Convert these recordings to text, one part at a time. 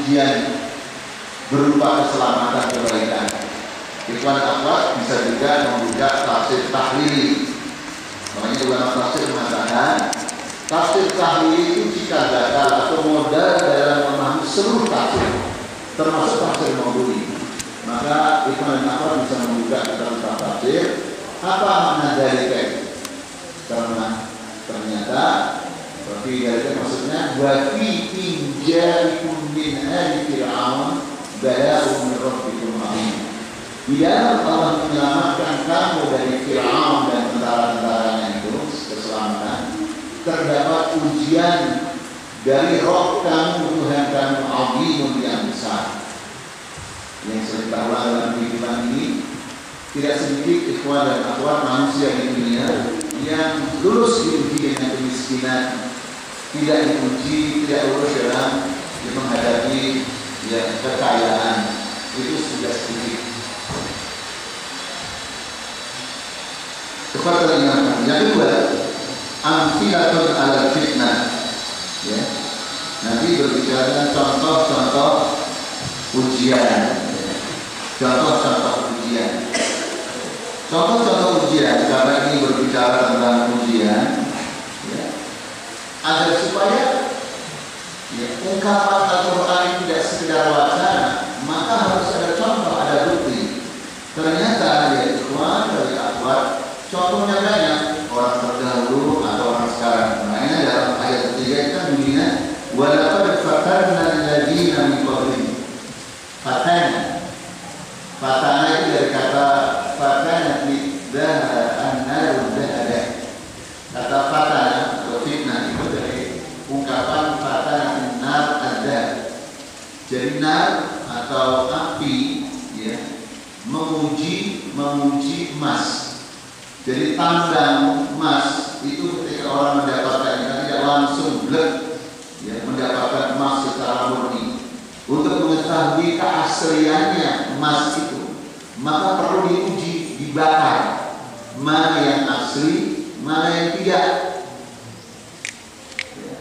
ujian berupa keselamatan kebaikan. Ikhwan akhwat bisa juga membuka tafsir tahlili. Makanya ulama tafsir mengatakan tafsir tahlili itu jika gagal atau modal dalam memahami seluruh tafsir, termasuk tafsir maudhu'i, maka ikhwan akhwat bisa membuka tentang tafsir apa makna dari kayak. Karena ternyata berarti dari maksudnya wafi injalikum min ali fir'aun bala'un min rabbikum azim. Bila Allah menyelamatkan kamu dari Fir'aun dan tentara-tentaranya itu, keselamatan, terdapat ujian dari Roh kamu, Tuhan kamu, azimun yang besar. Yang saya tahu dalam kehidupan ini, tidak sedikit ikhwan dan akhwat manusia di dunia yang lulus diuji dengan kemiskinan, tidak diuji, tidak lulus dalam menghadapi kekayaan, itu sudah sedikit. Yang kedua, amfilatun ala fitnah. Ya. Nanti berbicara contoh-contoh ujian. Contoh-contoh ujian. Contoh-contoh ujian, karena ini berbicara tentang ujian, ya, agar supaya ungkapan Al-Quran tidak sekedar wacana, maka harus ada contoh, ada bukti. Ternyata ya ikhwan dari akhwat, contohnya banyak, orang terdahulu atau orang sekarang. Makanya dalam ayat ketiga itu bunyinya walaqad fatanna alladziina min qablihim. Fatana itu dari kata fatana bidaha an-nar dahada. Kata fatana atau fitnah itu dari ungkapan fatana an-nar ad-dah. Jadi nar atau api, ya, menguji emas. Jadi tambang emas itu ketika orang mendapatkannya tidak langsung blek, ya, mendapatkan emas secara murni. Untuk mengetahui keasliannya emas itu, maka perlu diuji, dibakar, mana yang asli, mana yang tidak. Ya.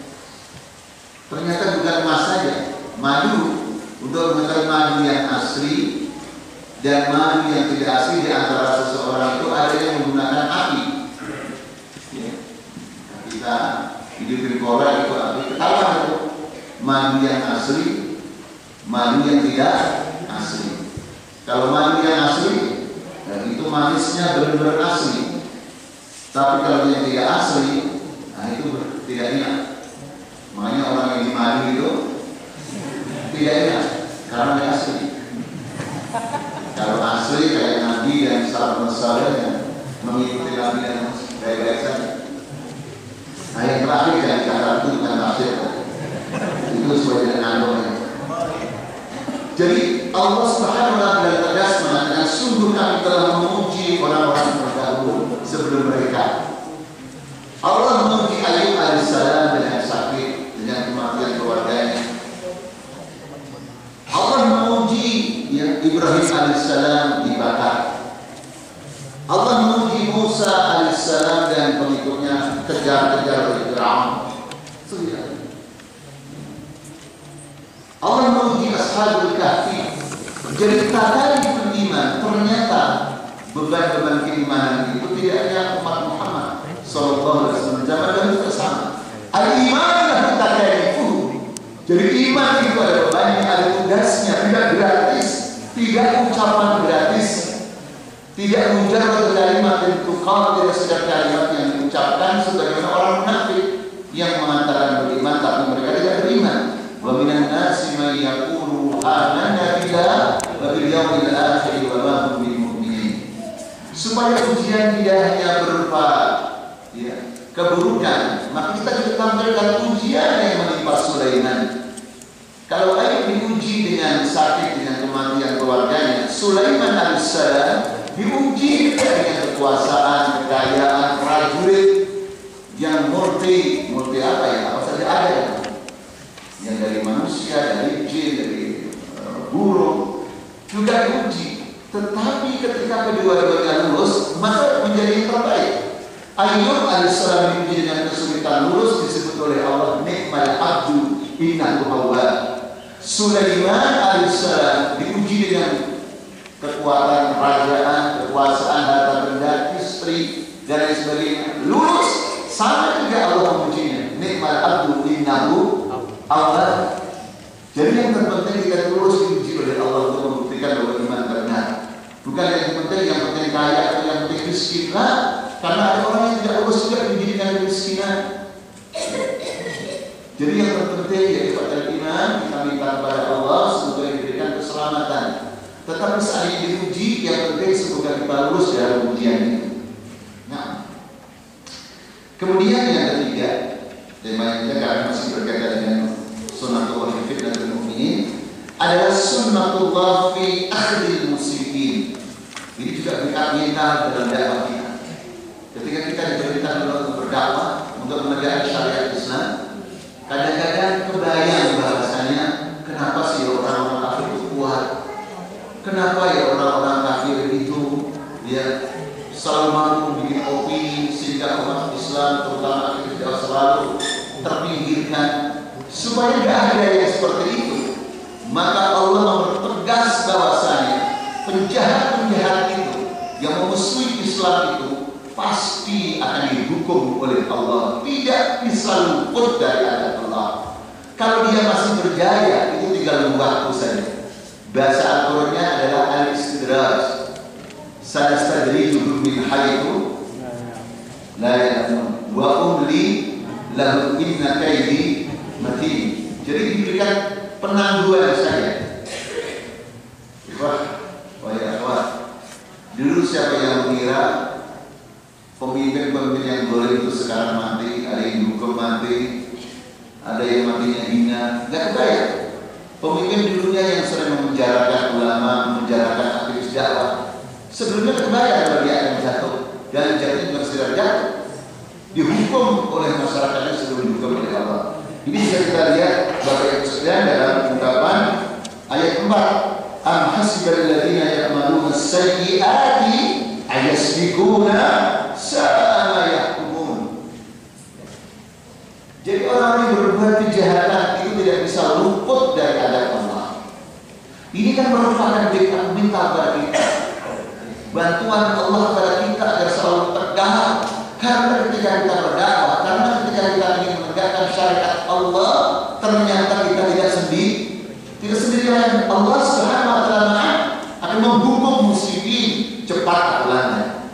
Ternyata bukan emas saja, madu. Untuk mengetahui madu yang asli dan madu yang tidak asli di antara seseorang itu ada yang menggunakan api. Ya. Kita hidup di Korea itu api, ketahuan itu madu yang asli, madu yang tidak asli. Kalau madu yang asli, itu manisnya benar-benar asli. Tapi kalau yang tidak asli, nah itu tidak enak. Makanya orang yang dimadu itu tidak enak karena tidak asli. Kalau asli kayak Nabi dan sahabat-sahabat yang mengikuti Nabi dan baik-baik saja. Nah yang terakhir yang kata itu bukan tafsir, itu sesuai dengan agama. Jadi Allah Subhanahu wa taala tegas mengatakan sungguh kami telah menguji orang-orang terdahulu sebelum mereka. Allah menguji Ayub alaihissalam dengan sakit, dengan kematian keluarganya. Allah menguji Ibrahim alaihissalam dibakar. Allah menguji Musa alaihissalam dan pengikutnya kejar-kejar oleh Fir'aun. Allah menguji Ashabul Kahfi. Jadi tadi beriman, ternyata beban-beban keimanan itu tidak hanya umat Muhammad sallallahu alaihi wasallam zaman dahulu bersama. Al-iman lahu takalifuh. Jadi iman itu ada bebannya, ada tugasnya, tidak gratis, tidak ucapan gratis, tidak mujarrad kalimat yang tuqal, tidak sekedar kalimat yang diucapkan sebagaimana orang munafik yang mengatakan beriman tapi mereka tidak beriman. Wa minan nasi man yaqulu amanna billah wa bil yawmil akhir wa ma hum bimu'minin. Supaya ujian tidak hanya berupa keburukan, maka kita juga tampilkan ujian yang menimpa Sulaiman. Kalau Ayub diuji dengan sakit, dengan kematian keluarganya, Sulaiman alaihissalam diuji dengan kekuasaan, kekayaan, prajurit yang multi apa ya, apa saja ada ya. Yang dari manusia, dari jin, dari burung juga diuji. Tetapi ketika kedua-duanya lulus, maka menjadi yang terbaik. Ayub alaihissalam diuji dengan kesulitan, lulus disebut oleh Allah nikmal abdu innahu awwab. Sulaiman alaihissalam diuji dengan kekuatan kerajaan, kekuasaan, harta benda, istri dan lain sebagainya. Lulus, sama juga Allah mengujinya. Nikmal abdu innahu awwab. Jadi yang terpenting kita lulus diuji oleh Allah untuk membuktikan bahwa iman benar. Bukan yang penting kaya atau yang penting miskin lah. Karena ada orang yang tidak lulus juga diuji dengan kemiskinan. Jadi yang terpenting yaitu pada iman, kita minta kepada Allah semoga diberikan keselamatan. Tetapi saat ini diuji, yang penting semoga kita lulus dalam ujian itu. Nah, kemudian yang ketiga, tema kita karena masih berkaitan dengan sunnatullah fi fitnatul mu'minin adalah sunnatullah fi akhdil muslimin. Ini juga kita dalam dakwah kita. Ketika kita diperintahkan untuk berdakwah, untuk menegakkan syariat Islam, kadang-kadang kebayang bahasanya kenapa sih orang-orang kafir itu kuat? Kenapa ya orang-orang kafir itu selalu mampu bikin opini sehingga umat Islam terutama kita selalu terpinggirkan? Supaya tidak ada yang seperti itu, maka Allah mempertegas bahwasanya penjahat-penjahat itu yang memusuhi Islam itu pasti akan dihukum oleh Allah, tidak bisa luput dari adab Allah. Kalau dia masih berjaya, itu tinggal waktu saja. Bahasa Al-Qur'annya adalah al-istidraj. Sanastadrijuhum min haitsu la ya'lamun wa umli lahum inna kaidi matin. Jadi diberikan penangguhan saja. Dulu siapa yang mengira pemimpin-pemimpin yang boleh itu sekarang mati, ada yang dihukum mati, ada yang matinya hina, nggak kebayang. Pemimpin dulunya yang sering memenjarakan ulama, memenjarakan aktivis dakwah, sebelumnya kebayang kalau dia akan jatuh dan jatuhnya juga segera jatuh, dihukum oleh masyarakatnya sebelum dihukum oleh Allah. Ini bisa kita lihat Bapak Ibu sekalian dalam ungkapan ayat 4. Am hasibal ladzina ya'maluna as-sayyi'ati ayasbiquna sa'a ma yahkumun. Jadi orang yang berbuat kejahatan itu tidak bisa luput dari adab Allah. Ini kan merupakan minta kepada kita, bantuan Allah kepada kita agar selalu tegak. Karena ketika kita berdakwah, karena ketika kita ingin menegakkan syariat Allah, ternyata kita tidak sendirian. Allah Subhanahu wa taala akan menghukum muslimin cepat pulangnya.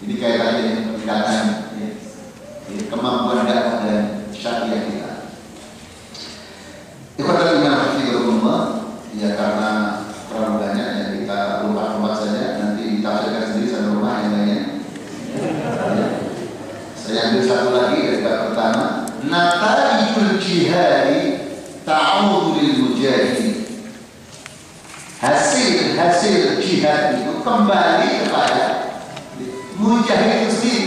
Ini kaitannya dengan peningkatan kemampuan dakwah dan syariat kita. Ikhwatul iman rahimakumullah, ya karena terlalu banyak yang kita lompat-lompat saja, nanti ditafsirkan sendiri sama rumah yang lainnya. Saya ambil satu lagi dari bab pertama. Nataijul jihadi ta'awudhu lil mujahidin. Hasil jihad itu kembali kepada mujahid itu sendiri.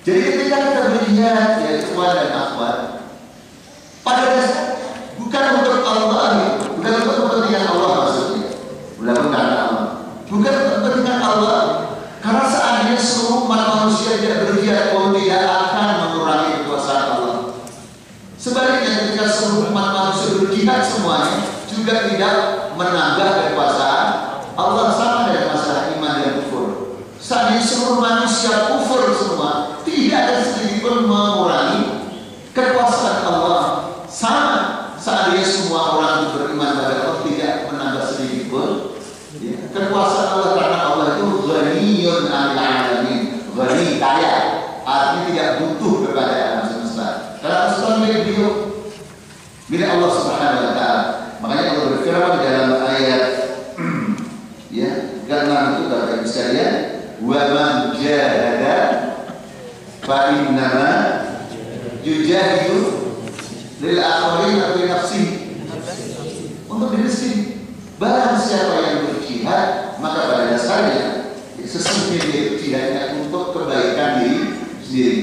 Jadi ketika kita berjihad, ya ikhwan dan akhwat, pada dasar bukan untuk Allah, bukan untuk kepentingan Allah maksudnya, bukan karena Allah, bukan untuk kepentingan Allah. Karena seandainya seluruh umat manusia tidak berjihad pun tidak akan mengurangi kekuasaan Allah. Sebaliknya ketika seluruh umat manusia berjihad semuanya juga tidak menambah kekuasaan Allah, sama dengan masalah iman dan kufur. Seandainya seluruh manusia kufur semua, tidak ada sedikit pun mengurangi kekuasaan Allah. Sama seandainya semua orang itu beriman pada Allah, tidak menambah sedikit pun kekuasaan Allah, karena Allah itu ghaniyun 'anil 'alamin. Ghani, kaya, artinya tidak butuh kepada alam semesta. Karena semesta milik beliau, milik Allah Subhanahu wa taala. Makanya Allah berfirman dalam ayat karena itu Bapak Ibu sekalian, wa man jahada fa innama yujahidu lil akhirin wa nafsihi. Untuk diri sendiri. Barang siapa yang berjihad, maka pada dasarnya sesungguhnya dia jihadnya untuk kebaikan diri sendiri.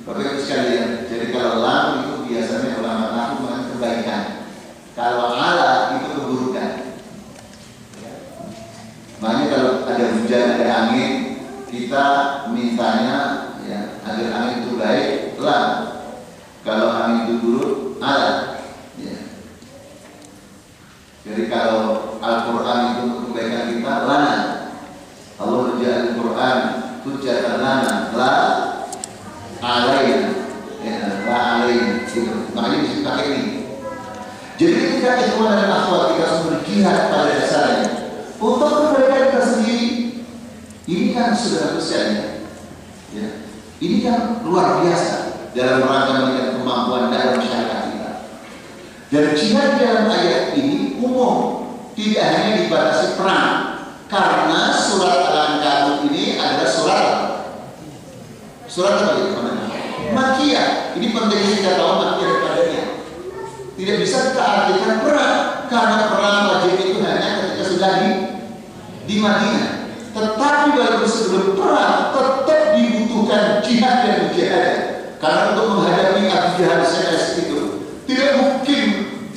Bapak Ibu sekalian, jadi kalau lam itu biasanya ulama nahu mengatakan kebaikan. Kalau ala itu keburukan. Makanya kalau ada hujan, ada angin, kita mintanya agar angin itu baik, lam. Kalau angin itu buruk, ala. Jadi kalau Al-Quran itu untuk kebaikan kita, lana. Allah menjadikan Al-Quran hujjatan lana, la alaina, la alaina. Gitu. Makanya bisa pakai ini. Jadi ketika ikhwan dan akhwat kita semua berjihad pada dasarnya untuk kebaikan kita sendiri, ini kan sudah besarnya. Ya. Ini kan luar biasa dalam rangka meningkatkan kemampuan dalam masyarakat kita. Dan jihad dalam ayat ini umum, tidak hanya dibatasi perang, karena surat Al-Ankabut ini adalah surat apa itu? Makkiyah. Ini penting kita tahu Makkiyah padanya. Tidak bisa kita artikan perang, karena perang wajib itu hanya ketika sudah di Madinah. Tetapi walaupun sebelum perang tetap dibutuhkan jihad dan mujahadah. Karena untuk menghadapi Abu Jahal CS itu tidak mungkin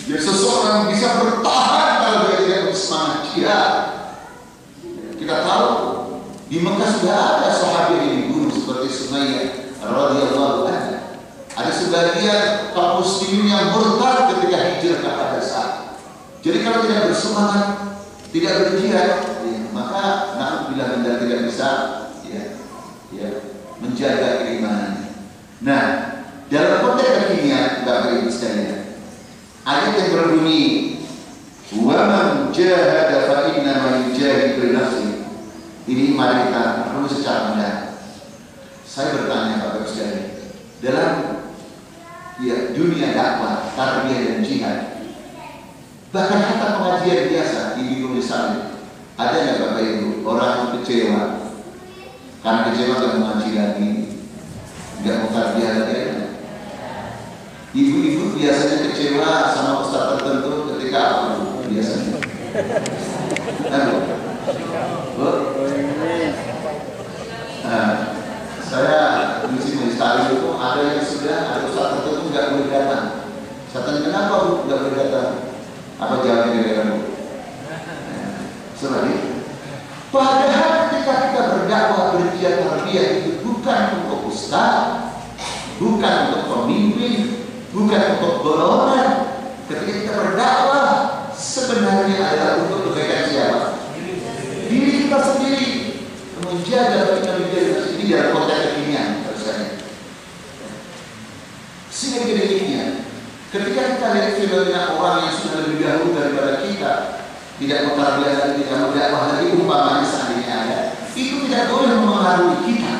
ya, seseorang bisa bertahan kalau dia tidak bersemangat jihad. Kita tahu di Mekah sudah ada sahabat yang dibunuh seperti Sumayyah radhiyallahu anha. Ada sebagian kaum muslimin yang murtad ketika hijrah ke Habasah. Jadi kalau tidak bersemangat, tidak berjihad, ya, maka na'udzubillah Anda tidak bisa menjaga keimanan. Nah, dalam konteks kekinian, Bapak Ibu sekalian, ayat yang berbunyi, "Wa man jahada fa inna ma yujahidu li nafsihi." Ini mari kita perlu secara mendalam. Saya bertanya Bapak Ibu sekalian, dalam dunia dakwah, tarbiyah dan jihad, bahkan hatta pengajian biasa di Bidung Saleh, ada nggak Bapak Ibu orang kecewa karena kecewa nggak mengaji lagi, nggak mau tarbiyah lagi? Ibu-ibu biasanya kecewa sama ustaz tertentu ketika apa biasanya? Saya di sini sekali itu ada yang sudah ada ustaz tertentu nggak boleh datang. Saya tanya kenapa Bu nggak boleh datang? Apa jawabannya dari kamu? Sorry. Padahal ketika kita berdakwah berjihad tarbiyah itu bukan untuk ustaz, bukan untuk pemimpin, bukan untuk golongan. Ketika kita berdakwah sebenarnya adalah untuk kebaikan siapa? Diri kita sendiri. Menjaga kita ini dalam konteks kekinian misalnya. Sehingga kekinian, ketika kita lihat fenomena orang yang sudah lebih dahulu daripada kita, tidak mentarbiyah lagi, tidak mendakwah lagi, umpamanya seandainya ada, itu tidak boleh mempengaruhi kita.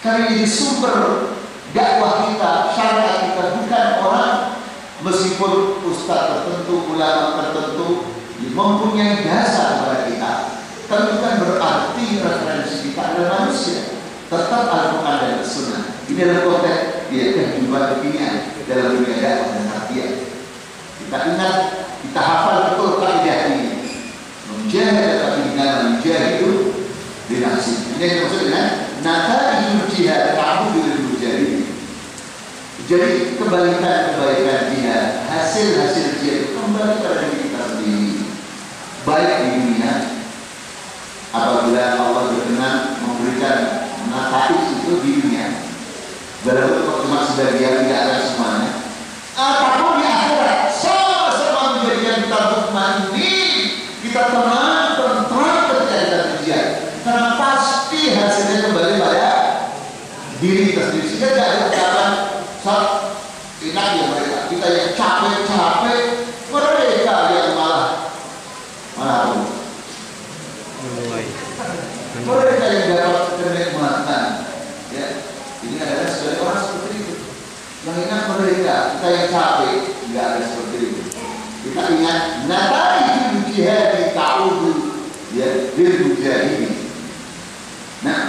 Karena ini sumber dakwah kita, syariat kita, bukan orang meskipun ustaz tertentu, ulama tertentu mempunyai dasar kepada kita, tapi bukan berarti referensi kita adalah manusia. Tetap Al-Quran dan Sunnah. Ini adalah konteks kehidupan kekinian dalam dunia dakwah dan tarbiyah. Kita ingat, kita hafal betul kaidah ini. Menjahid tapi dengan menjahidu binafsi. Ini yang maksud dengan nata'ijul jihad ta'budu bil mujahidin. Jadi kebaikan jihad, hasil jihad kembali pada diri kita sendiri. Baik di dunia, apabila Allah berkenan memberikan nata'ij itu di dunia, walaupun cuma sebagian, tidak ada semuanya, ataupun di akhirat sama-sama menjadikan kita mukminin, kita tenang, tentram ketika kita berjihad, karena pasti hasilnya kembali pada diri kita sendiri. Sehingga tidak ada kata saat enak ya mereka, kita yang capek mereka yang malah mereka yang dapat kenikmatan. Ya, ini adalah sebagai orang seperti itu. Yang ingat mereka, kita yang capek, tidak ada seperti itu. Kita ingat nata'ijul jihad ta'udu ya bil mujahidin. Nah,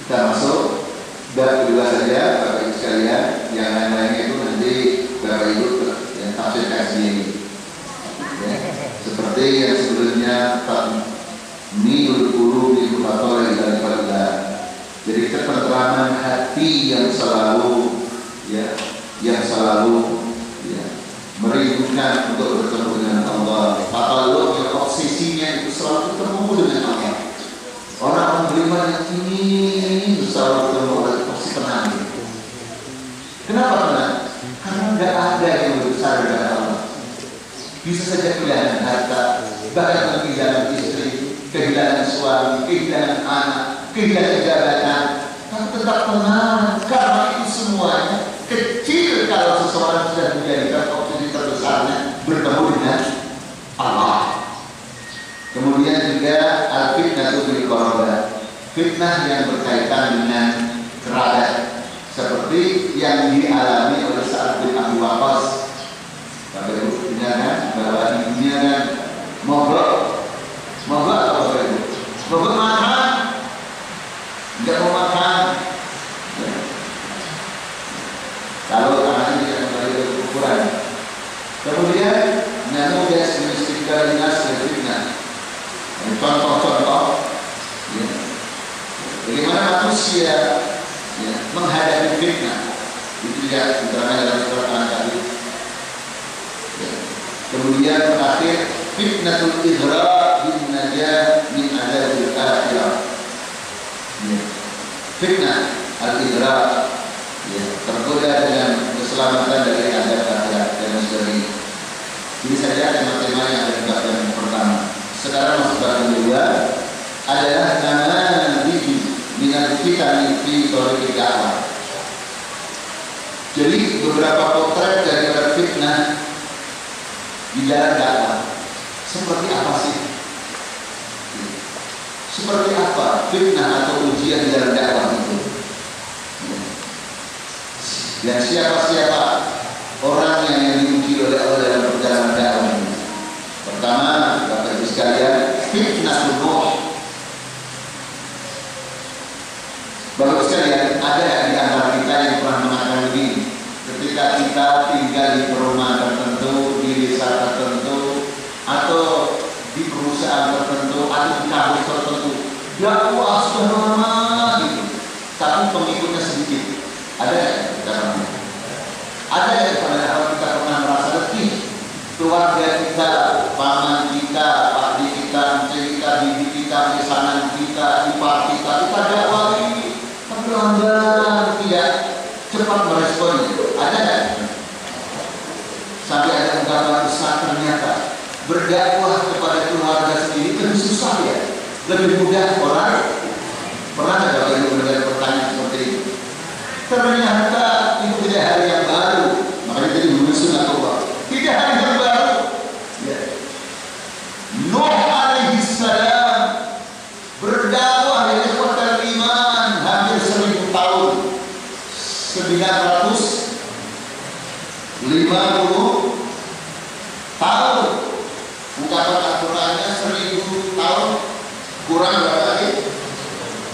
kita masuk bab kedua saja, Bapak Ibu sekalian. Yang lain-lainnya itu nanti Bapak Ibu yang tafsir kaji ini. Ya, seperti yang sebelumnya Miul qulubi mufatharah ila al-qalb. Jadi ketenteraman hati yang selalu merindukan untuk bertemu dengan Allah. Kalau obsesinya itu selalu bertemu dengan Allah. Orang beriman yang ini selalu bertemu Allah pasti tenang. Kenapa tenang? Karena tidak ada yang lebih besar dari Allah. bisa saja kehilangan harta, bahkan kehilangan istri, kehilangan suami, kehilangan anak, kehilangan jabatan, tapi tetap tenang karena itu semuanya kecil kalau seseorang sudah menjadikan opsi terbesarnya bertemu dengan Allah. Kemudian juga al-fitnatu bil qurba, fitnah yang berkaitan dengan kerabat, seperti yang dialami oleh Sa'ad bin Abi Waqqas. Bapak Ibu punya kan, bahwa ibunya kan mogok atau Bapak Ibu? Mogok makan, tidak mau makan. Ya. Kalau anaknya tidak kembali ke ukuran. Kemudian namun dia semestinya dinas fitnah. Contoh-contoh, ya. Bagaimana manusia ya, menghadapi fitnah, itu ya diterangkan dalam surat Al-Ankabut. Ya. Kemudian terakhir fitnatul ighra bin najah min adzabil akhirah. Ya. Fitnah al-ighra, ya, tergoda dengan keselamatan dari azab akhirat dan sebagainya. Ini saja tema-tema yang ada di bab yang pertama. Sekarang masuk bab yang kedua adalah nama minal fitani fi thariqid dakwah. Jadi beberapa potret dari fitnah di dalam dakwah. Seperti apa sih? Seperti apa fitnah atau ujian di dalam dakwah itu? Dan siapa-siapa orang yang diuji oleh Allah dalam perjalanan dakwah ini? Pertama, Bapak Ibu sekalian, fitnah Nuh. Bapak Ibu sekalian, ada di antara kita yang pernah mengatakan begini, ketika kita tinggal di perumahan tertentu, di desa tertentu, atau di perusahaan tertentu, atau di kampus tertentu, dakwah sudah lama gitu, tapi pengikutnya sedikit. Ada yang ada yang pada awal kita pernah merasa letih, keluarga kita, paman kita, pakde kita, encik kita, bibi kita, pesanan kita, ipar kita dakwah tapi lambat, tidak cepat meresponnya. Ada kan? Sampai ada ungkapan besar, ternyata berdakwah kepada keluarga sendiri lebih susah ya, lebih mudah orang. Pernah ada yang mendengar pertanyaan seperti itu? Ternyata itu tidak hal yang baru, makanya jadi menyusun Allah. Tidak hal yang baru. Ya. Nuh alaihi salam berdakwah di kota iman hampir 1000 tahun, 950 tahun. Ungkapan Al-Qurannya 1000 tahun, kurang berapa lagi?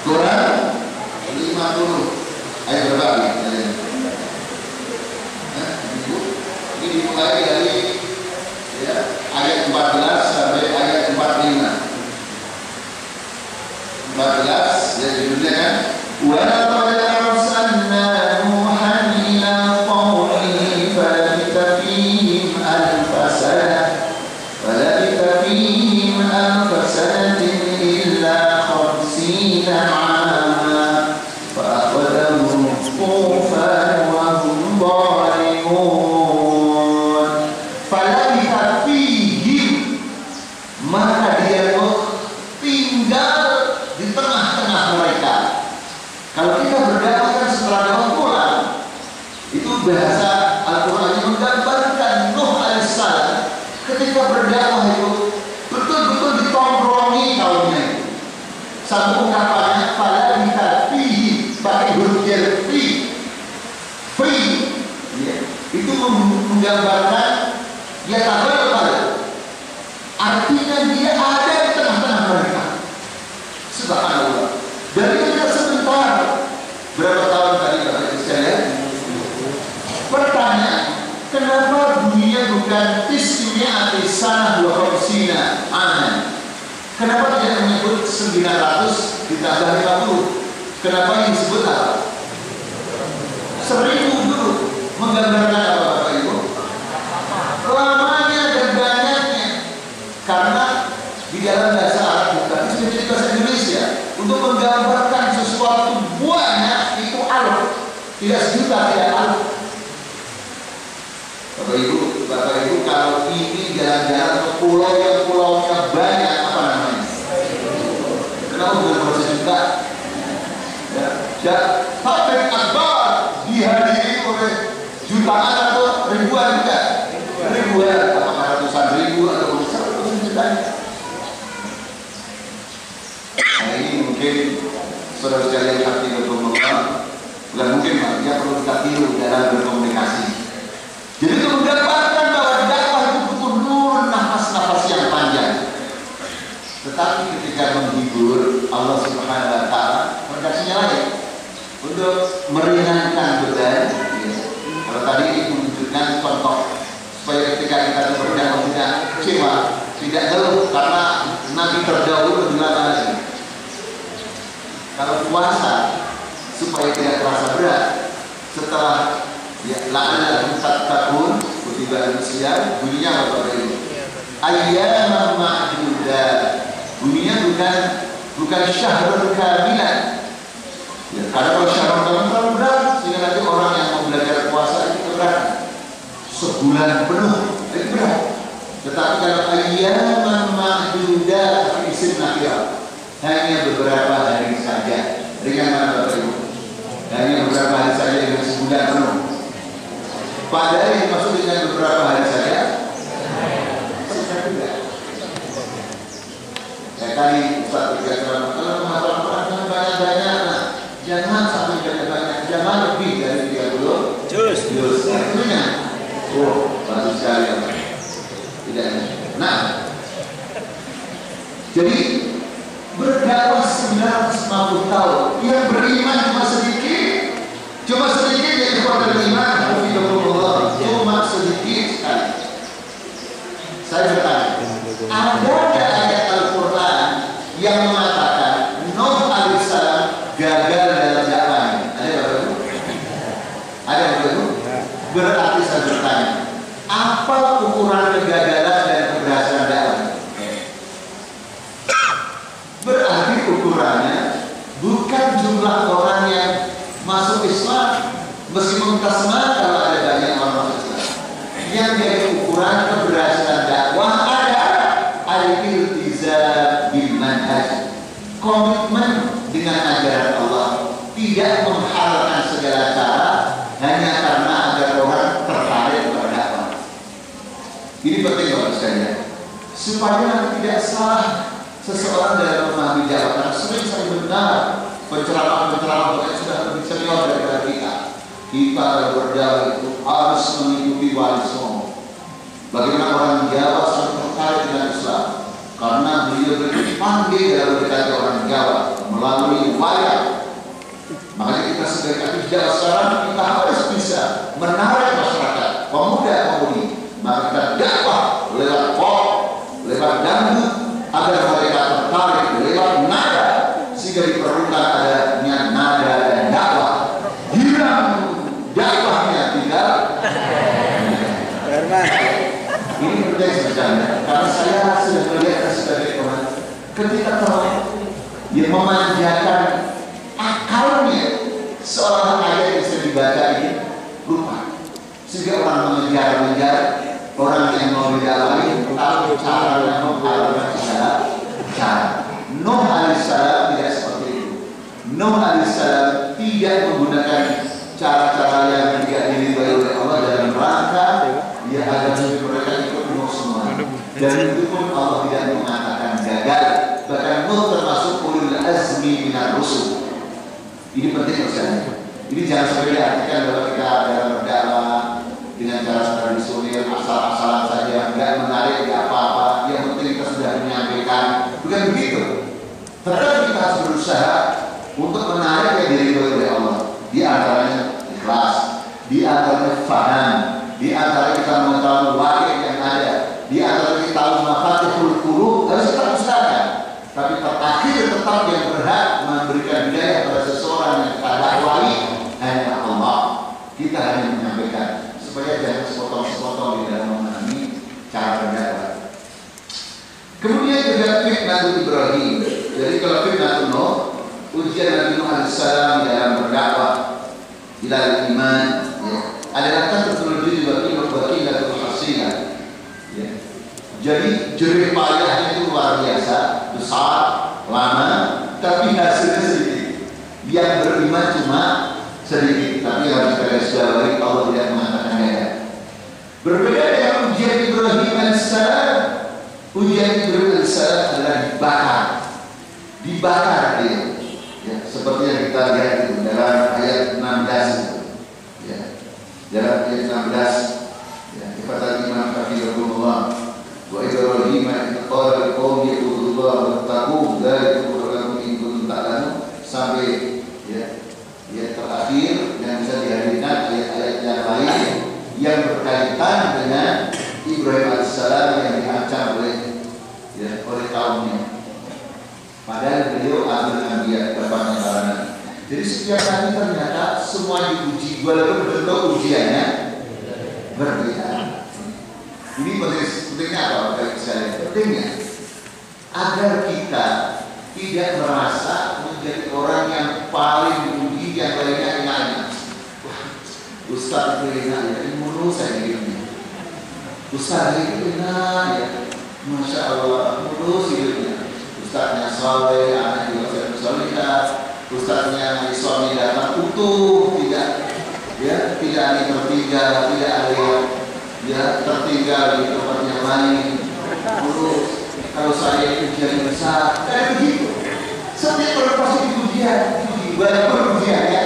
Kurang 50. Ayo berbagi. Ini dimulai dari ya, ayat 14 sampai ayat 45. 14 ya judulnya kan. Wa laqad arsalna Nuhan ila qaumihi falabitha fihim alf sanatin illa 50 'ama fa'akhadhahum tufan wa hum zalimun. Falabitha fihim, maka dia tinggal di tengah-tengah mereka. Kalau kita berdakwah kan setelah dakwah pulang, itu bahasa Al-Quran yang menggambarkan Nuh alaihissalam ketika berdakwah itu betul-betul ditongkrongi kaumnya itu. Satu ungkapannya falabitha fihi, pakai huruf jar fi, ya, itu menggambarkan ya tabar, artinya dia ada di tengah-tengah mereka. Subhanallah. Dan itu tidak sebentar. Berapa tahun tadi Bapak Ibu sekalian? Pertanyaan, kenapa bunyinya bukan tismi'ati sanah wa khamsina aman? Kenapa tidak menyebut 900 ditambah 50? Kenapa yang disebut apa? 1000 dulu. Menggambarkan apa Bapak Ibu? Lamanya dan banyaknya. Karena di dalam bahasa Arab bukan itu menjadi bahasa Indonesia. Untuk menggambarkan sesuatu banyak itu alif. Tidak sejuta, tidak alif. Bapak Ibu, kalau ini dalam jalan-jalan ke pulau yang pulaunya banyak, apa namanya? Kenapa bukan bersejuta? Ya, Tabligh Akbar dihadiri oleh jutaan atau ribuan juga? Ribuan, apakah ratusan ribu atau ratusan juta? Nah ini mungkin saudara sekalian hati berkomunikasi, bukan mungkin Pak, dia perlu kita tiru dalam berkomunikasi. Jadi untuk mendapatkan bahwa dakwah itu butuh nur nafas-nafas yang panjang. Tetapi ketika menghibur Allah Subhanahu Wa Taala, redaksinya lain untuk meringankan beban. Kalau tadi menunjukkan contoh supaya ketika kita berdakwah tidak kecewa, tidak ngeluh karena Nabi terdahulu bilang lagi. Kalau puasa supaya tidak terasa berat, setelah ya la'alla tattaqun kutiba al-siyam, bunyinya apa tadi? Ayyaman ma'dudat. Bunyinya bukan syahrul kamilan. Ya, karena kalau syahrul kamilan terlalu berat, sehingga nanti orang yang mau belajar puasa itu berat. Sebulan penuh itu berat. Tetapi kalau ayyaman ma'dudat isim nakirah, hanya beberapa hari saja. Ringan mana Bapak Ibu? Hanya beberapa hari saja dengan sebulan penuh. Padahal yang dimaksud dengan beberapa hari saja, susah juga. Saya tadi Ustaz berkata, kalau menghafal Quran jangan banyak-banyak, jangan sampai banyak-banyak, jangan lebih dari 30 juz. Artinya, bagus sekali. Tidak. Nah, jadi berdakwah 950 tahun, yang beriman cuma sedikit yang kepada beriman, cuma sedikit sekali. Saya bertanya, ada ayat Al-Quran yang mengatakan Nuh alaihissalam gagal dalam dakwahnya? Ada Bapak Ibu? Ada Bapak Ibu? Berarti saya bertanya, apa ukuran kegagalan dan keberhasilan dakwah? Berarti ukurannya bukan jumlah orang yang masuk Islam, meskipun kita semangat kalau ada banyak orang masuk Islam. Yang jadi ukuran keberhasilan dakwah ada al-iltizam bil manhaj, komitmen dengan ajaran Allah, tidak menghalalkan segala cara hanya karena agar orang tertarik kepada dakwah. Ini penting Bapak sekalian, supaya tidak salah seseorang dalam memahami dakwah. Sering saya mendengar penceramah-penceramah yang sudah lebih senior daripada kita. Kita berdakwah itu harus mengikuti wali songo. Bagaimana orang Jawa sangat tertarik dengan Islam karena beliau dipanggil dalam berdekati orang Jawa melalui wayang. Makanya kita sebagai aktif dakwah sekarang kita harus bisa menarik masyarakat, pemuda-pemudi. Maka kita dakwah lewat pop, lewat dangdut, agar mereka tertarik lewat nada, sehingga diperlukan adanya nada dan dakwah. Hilang dakwahnya tinggal. Ini penting sebenarnya, karena saya sudah melihat sebagai orang ketika yang memanjakan akalnya seorang ayat bisa dibaca ini lupa, sehingga orang mengejar-ngejar orang yang mau didakwahi tahu caranya menghalalkan segala cara. Nuh alaihissalam tidak seperti itu. Nuh alaihissalam tidak menggunakan cara-cara yang tidak diridhai oleh Allah dalam rangka ya agar mereka ikut Nuh semua. Dan itu pun Allah tidak mengatakan gagal. Bahkan Nuh termasuk ulul azmi minar rusul. Ini penting sekali. Ini jangan sampai diartikan bahwa kita dalam berdakwah dengan cara tradisional asal-asalan saja, nggak menarik, nggak apa-apa. Yang penting kita sudah menyampaikan, bukan begitu. Tetap kita harus berusaha untuk menarik yang diridhoi oleh Allah. Di antaranya ikhlas, di antaranya faham, di antaranya kita mengetahui wakil yang ada, di antaranya kita tahu mafatihul qulub, harus kita usahakan. Tapi terakhir tetap yang berhak memberikan hidayah pada seseorang yang kita dakwahi hanya Allah. Kita hanya menyampaikan, supaya jangan sepotong-sepotong di dalam memahami cara berdakwah. Kemudian juga fitnatul Ibrahim. Jadi kalau fitnatul Nuh, ujian Nabi Nuh alaihissalam dalam berdakwah dalam iman, ya, adalah kan tertulis juga kilatul hasilah. Ya. Jadi jerih payahnya itu luar biasa, besar, lama, tapi hasilnya sedikit. Yang beriman cuma sedikit, tapi harus garis bawahi Allah tidak mengatakan ya. Berbeda dengan ujian Ibrahim alaihissalam. Ujian Ibrahim alaihissalam adalah dibakar dia. Ya, seperti yang kita lihat itu dalam ayat 16 itu. Ya, dalam ayat 16. Ya, kata Imam Hafizahullah, wa Ibrahim qala liqaumihi ibudullaha wattaqu dzalika khairun in kuntum ta'lamun, sampai ya terakhir yang bisa dihadirkan ayat-ayat yang lain yang berkaitan dengan Ibrahim alaihissalam yang diancam oleh kaumnya. Padahal beliau ambil anbiya, bapaknya para nabi. Jadi setiap kali ternyata semua diuji, walaupun bentuk ujiannya berbeda. Ini pentingnya apa bagi sekalian? Pentingnya agar kita tidak merasa menjadi orang yang paling diuji, yang lainnya enak. Ustaz itu enak ya, ini mulu saya hidupnya. Ustaz itu enak ya, Masya Allah, mulu hidupnya. Ustaznya soleh, anak juga soleh, ustaznya suami datang utuh, tidak ada tertinggal, tidak ada yang tertinggal di tempat yang lain. Kalau saya ujian besar, kayak begitu. Setiap orang pasti ujian, walaupun ujiannya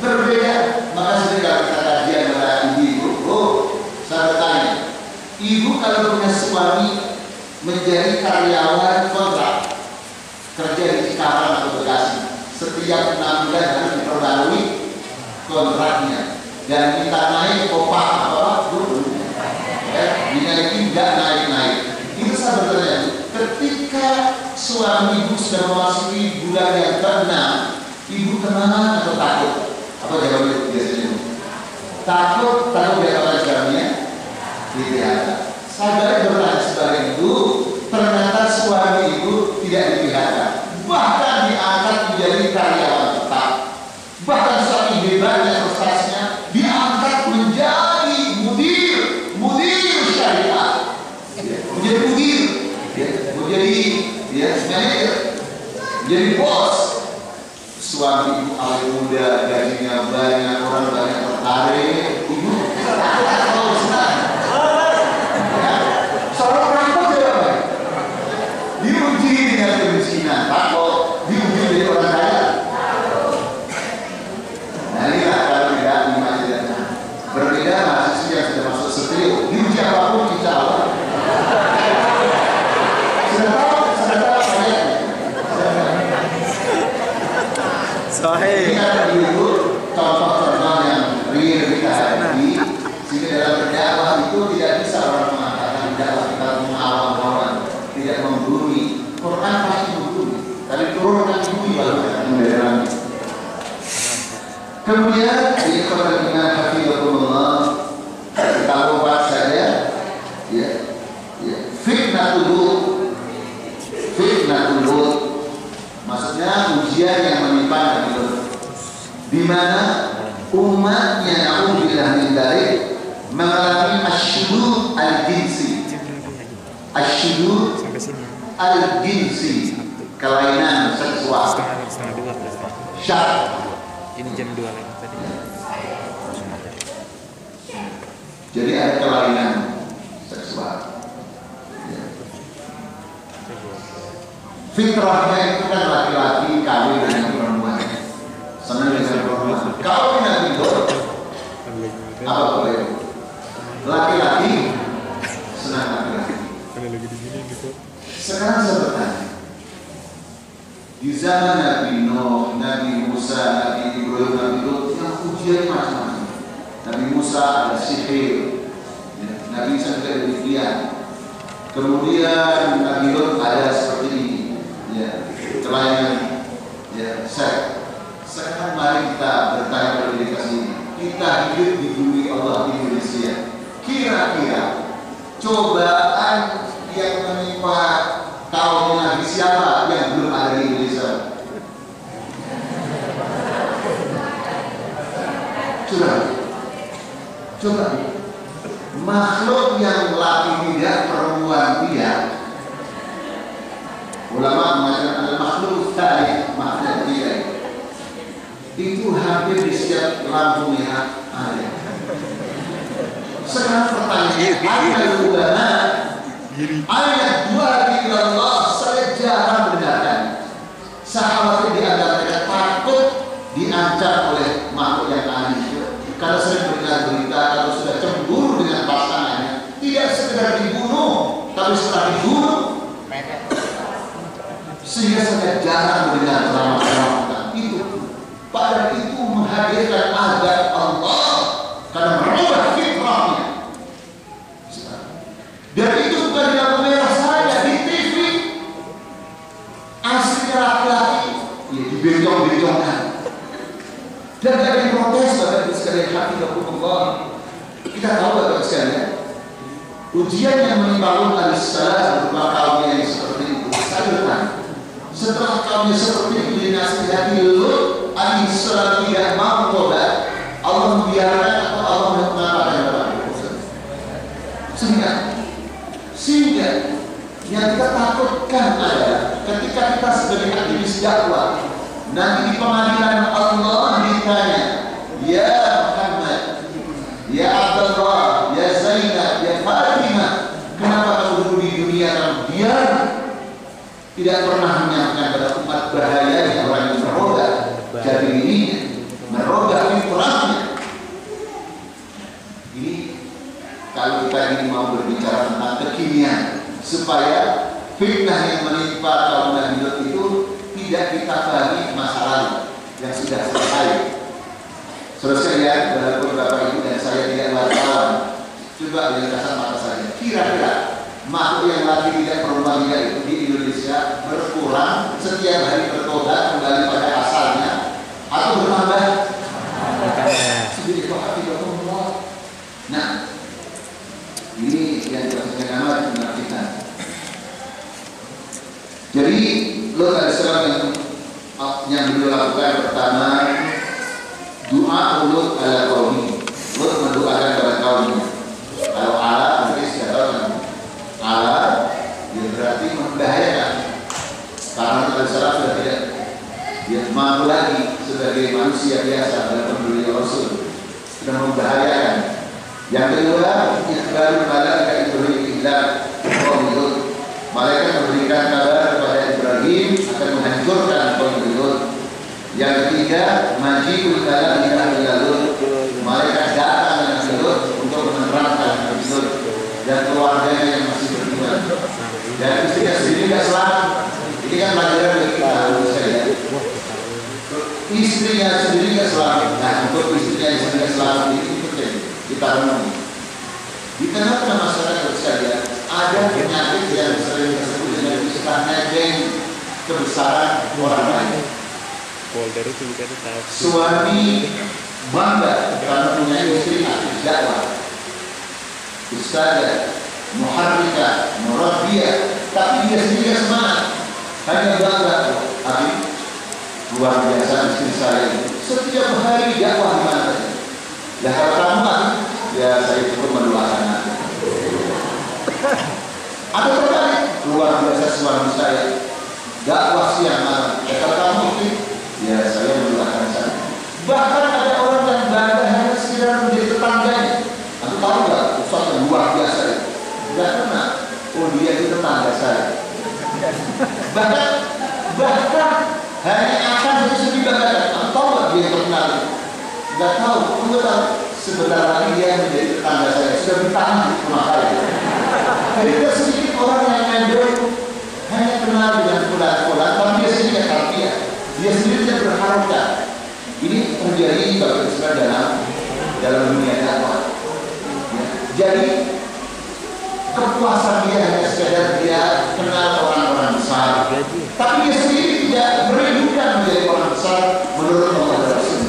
berbeda. Maka sering kalau kita kajian dengan ibu, saya bertanya, ibu kalau punya suami menjadi karyawan kontrak kerja di Cikarang atau Bekasi, setiap 6 bulan harus diperbarui kontraknya dan minta naik opah apa dinaikin nggak naik. Itu saya bertanya, ketika suami ibu sudah memasuki bulan yang ke-6, ibu tenang atau takut? Apa jawabannya biasanya? Takut biar suaminya dipihak. Saya bertanya sebagai ibu, ternyata suami ibu tidak dipihak, bahkan diangkat menjadi karyawan tetap, bahkan suami hebatnya prestasinya diangkat menjadi mudir syariah, menjadi mudir, menjadi manajer, menjadi bos. Suami ibu awal muda, gajinya banyak, orang banyak tertarik, ibu kalau senang. Seorang perantau siapa? Diuji dengan kemiskinan, takut. Diuji dari orang kaya. Nah inilah kalau tidak imajinasi. Berbeda mahasiswa yang sudah masuk setrio, diuji apapun insya Allah. Sudah tahu saya. Sahih. Ini kan itu contoh-contoh yang real kita hadapi. Sehingga dalam berdakwah itu tidak bisa orang mengatakan dakwah kita mengawal orang, tidak membumi. Quran pasti membumi, tapi turunkan bumi baru mendalam. Kemudian di kota dengan hafizahullah kita ubah saja, ya, fitnatul lut, maksudnya ujian yang menimpa Nabi Lut, di mana umatnya na'udzubillah min dzalik mengalami asyudud al-jinsi. Asyudud al-jinsi, kelainan seksual. Syak. Ini jam 2 lagi tadi. Jadi ada kelainan seksual. Fitrahnya itu kan laki-laki kawin dengan perempuan, senang dengan perempuan. Kalau tidak itu apa boleh? Laki-laki senang laki-laki. Sekarang saya bertanya, di zaman Nabi Nuh, Nabi Musa, Nabi Ibrahim, Nabi Lut, yang ujian macam-macam. Nabi Musa ada sihir, Nabi Isa juga demikian. Kemudian Nabi Lut ada seperti ini, kelainan, seks. Sekarang mari kita bertanya pada diri kita sendiri. Kita hidup di bumi Allah di Indonesia. Kira-kira cobaan yang menimpa kaum Nabi siapa yang belum ada di Indonesia? Coba makhluk yang laki tidak, perempuan itu hampir di setiap lampu merah ada. Sekarang pertanyaan, ayat ulama, ayat dua di Allah saya jarang mendengarkan. Sahabat di antara mereka takut diancam oleh makhluk yang aneh. Kalau sering mendengar berita, kalau sudah cemburu dengan pasangannya, tidak sekedar dibunuh, tapi setelah dibunuh, sehingga saya jarang mendengar ceramah-ceramah itu. Padahal itu menghadirkan azab Allah karena merubah fitrahnya. Dan itu bukan di lampu merah saja, di TV. Aslinya laki-laki, ya dibencong-bencongkan. Dan tidak ada yang protes, Bapak sekalian hafizahullah. Kita tahu Bapak sekalian, ujian yang menimpa Lut alaihissalam berupa kaumnya yang seperti itu. Setelah kaumnya seperti itu dinasihati, Lut alaihissalam tidak mau tobat, Allah membiarkan atau Allah mengatakan sehingga yang kita takutkan adalah ketika kita sebagai aktivis dakwah nanti di pengadilan Allah ditanya, ya Muhammad, ya Abdullah, ya Zainab, ya Fatimah, kenapa kamu dulu di dunia kamu diam, tidak pernah menyampaikan pada umat bahaya orang yang merubah jadi ini, merubah fitrahnya. Ini kalau kita ini mau berbicara tentang kekinian supaya fitnah yang menimpa kaum Nabi Lut itu tidak kita pahami masa lalu yang sudah selesai. Saudara sekalian, walaupun Bapak Ibu dan saya tidak wartawan, coba dengan kasat mata saja. Kira-kira makhluk yang lagi tidak berubah itu di Indonesia berkurang setiap hari bertobat kembali pada asalnya atau bertambah? Nah, ini yang kita nama menafikan. Jadi Lut alaihissalam yang beliau lakukan pertama doa Lut ala qaumi. Lut mendoakan kepada kaumnya. Kalau ala berarti sudah tahu kan? Ala ya berarti membahayakan. Karena Lut alaihissalam sudah tidak dia mampu lagi sebagai manusia biasa dalam beliau Rasul sudah membahayakan. Yang kedua, ikhbar malaikat Ibrahim ila qaum Lut. Malaikat memberikan kabar kepada Ibrahim akan menghancurkan kaum Lut. Yang ketiga, majibul kalam ila Lut. Malaikat datang dengan Lut untuk menerangkan Lut dan keluarganya yang masih beriman. Dan istrinya sendiri tidak selamat. Ini kan pelajaran bagi kita sekalian. Istrinya sendiri tidak selamat. Nah, untuk istrinya yang sendiri tidak selamat ini penting kita renungi. Di tengah-tengah masyarakat sekalian ada penyakit yang sering disebut dengan istilah negeng kebesaran orang lain. Suami bangga karena punya istri aktif dakwah, ustazah, muharrika, murabbiyah, tapi dia sendiri semangat, hanya bangga, Habib luar biasa istri saya ini. Setiap hari dakwah di mana saja. Lah kalau kamu ya saya cukup mendoakan aja. Atau terbalik, luar biasa suami saya dakwah siang malam. Kalau kamu itu ya saya mendoakan saja. Bahkan ada orang yang bangga hanya sekedar menjadi tetangganya. Aku tahu nggak, Ustaz yang luar biasa itu. Nggak pernah. Oh dia itu tetangga saya. Bahkan hanya akan itu sendiri banggakan. Aku tahu nggak dia terkenal. Nggak tahu. Aku tahu. Sebentar lagi dia menjadi tetangga saya. Sudah bertahan di rumah saya. Jadi tidak sedikit orang yang ngandel hanya kenal dengan fulan-fulan, tapi dia sendiri tidak tarbiyah. Dia sendiri tidak berharga. Ini terjadi bagi Islam dalam dunia dakwah. Ya. Jadi kepuasan dia hanya sekedar dia kenal orang-orang besar, tapi dia sendiri tidak merindukan menjadi orang besar menurut Allah dan Rasul.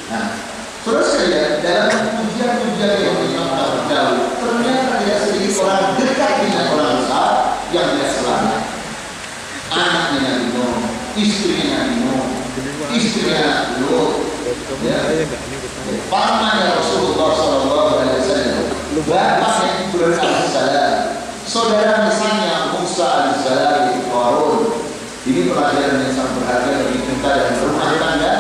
Nah, saudara sekalian, dalam ujian-ujian yang kita berdahulu, ternyata tidak sedikit orang dekat dengan orang besar yang tidak selamat. Anaknya Nabi Nuh, istrinya Nabi Nuh, istrinya Lut, pamannya Rasulullah SAW, bapaknya Ibrahim alaihissalam, saudara misalnya Musa alaihissalam, Harun, Ini pelajaran yang sangat berharga bagi kita dan rumah tangga.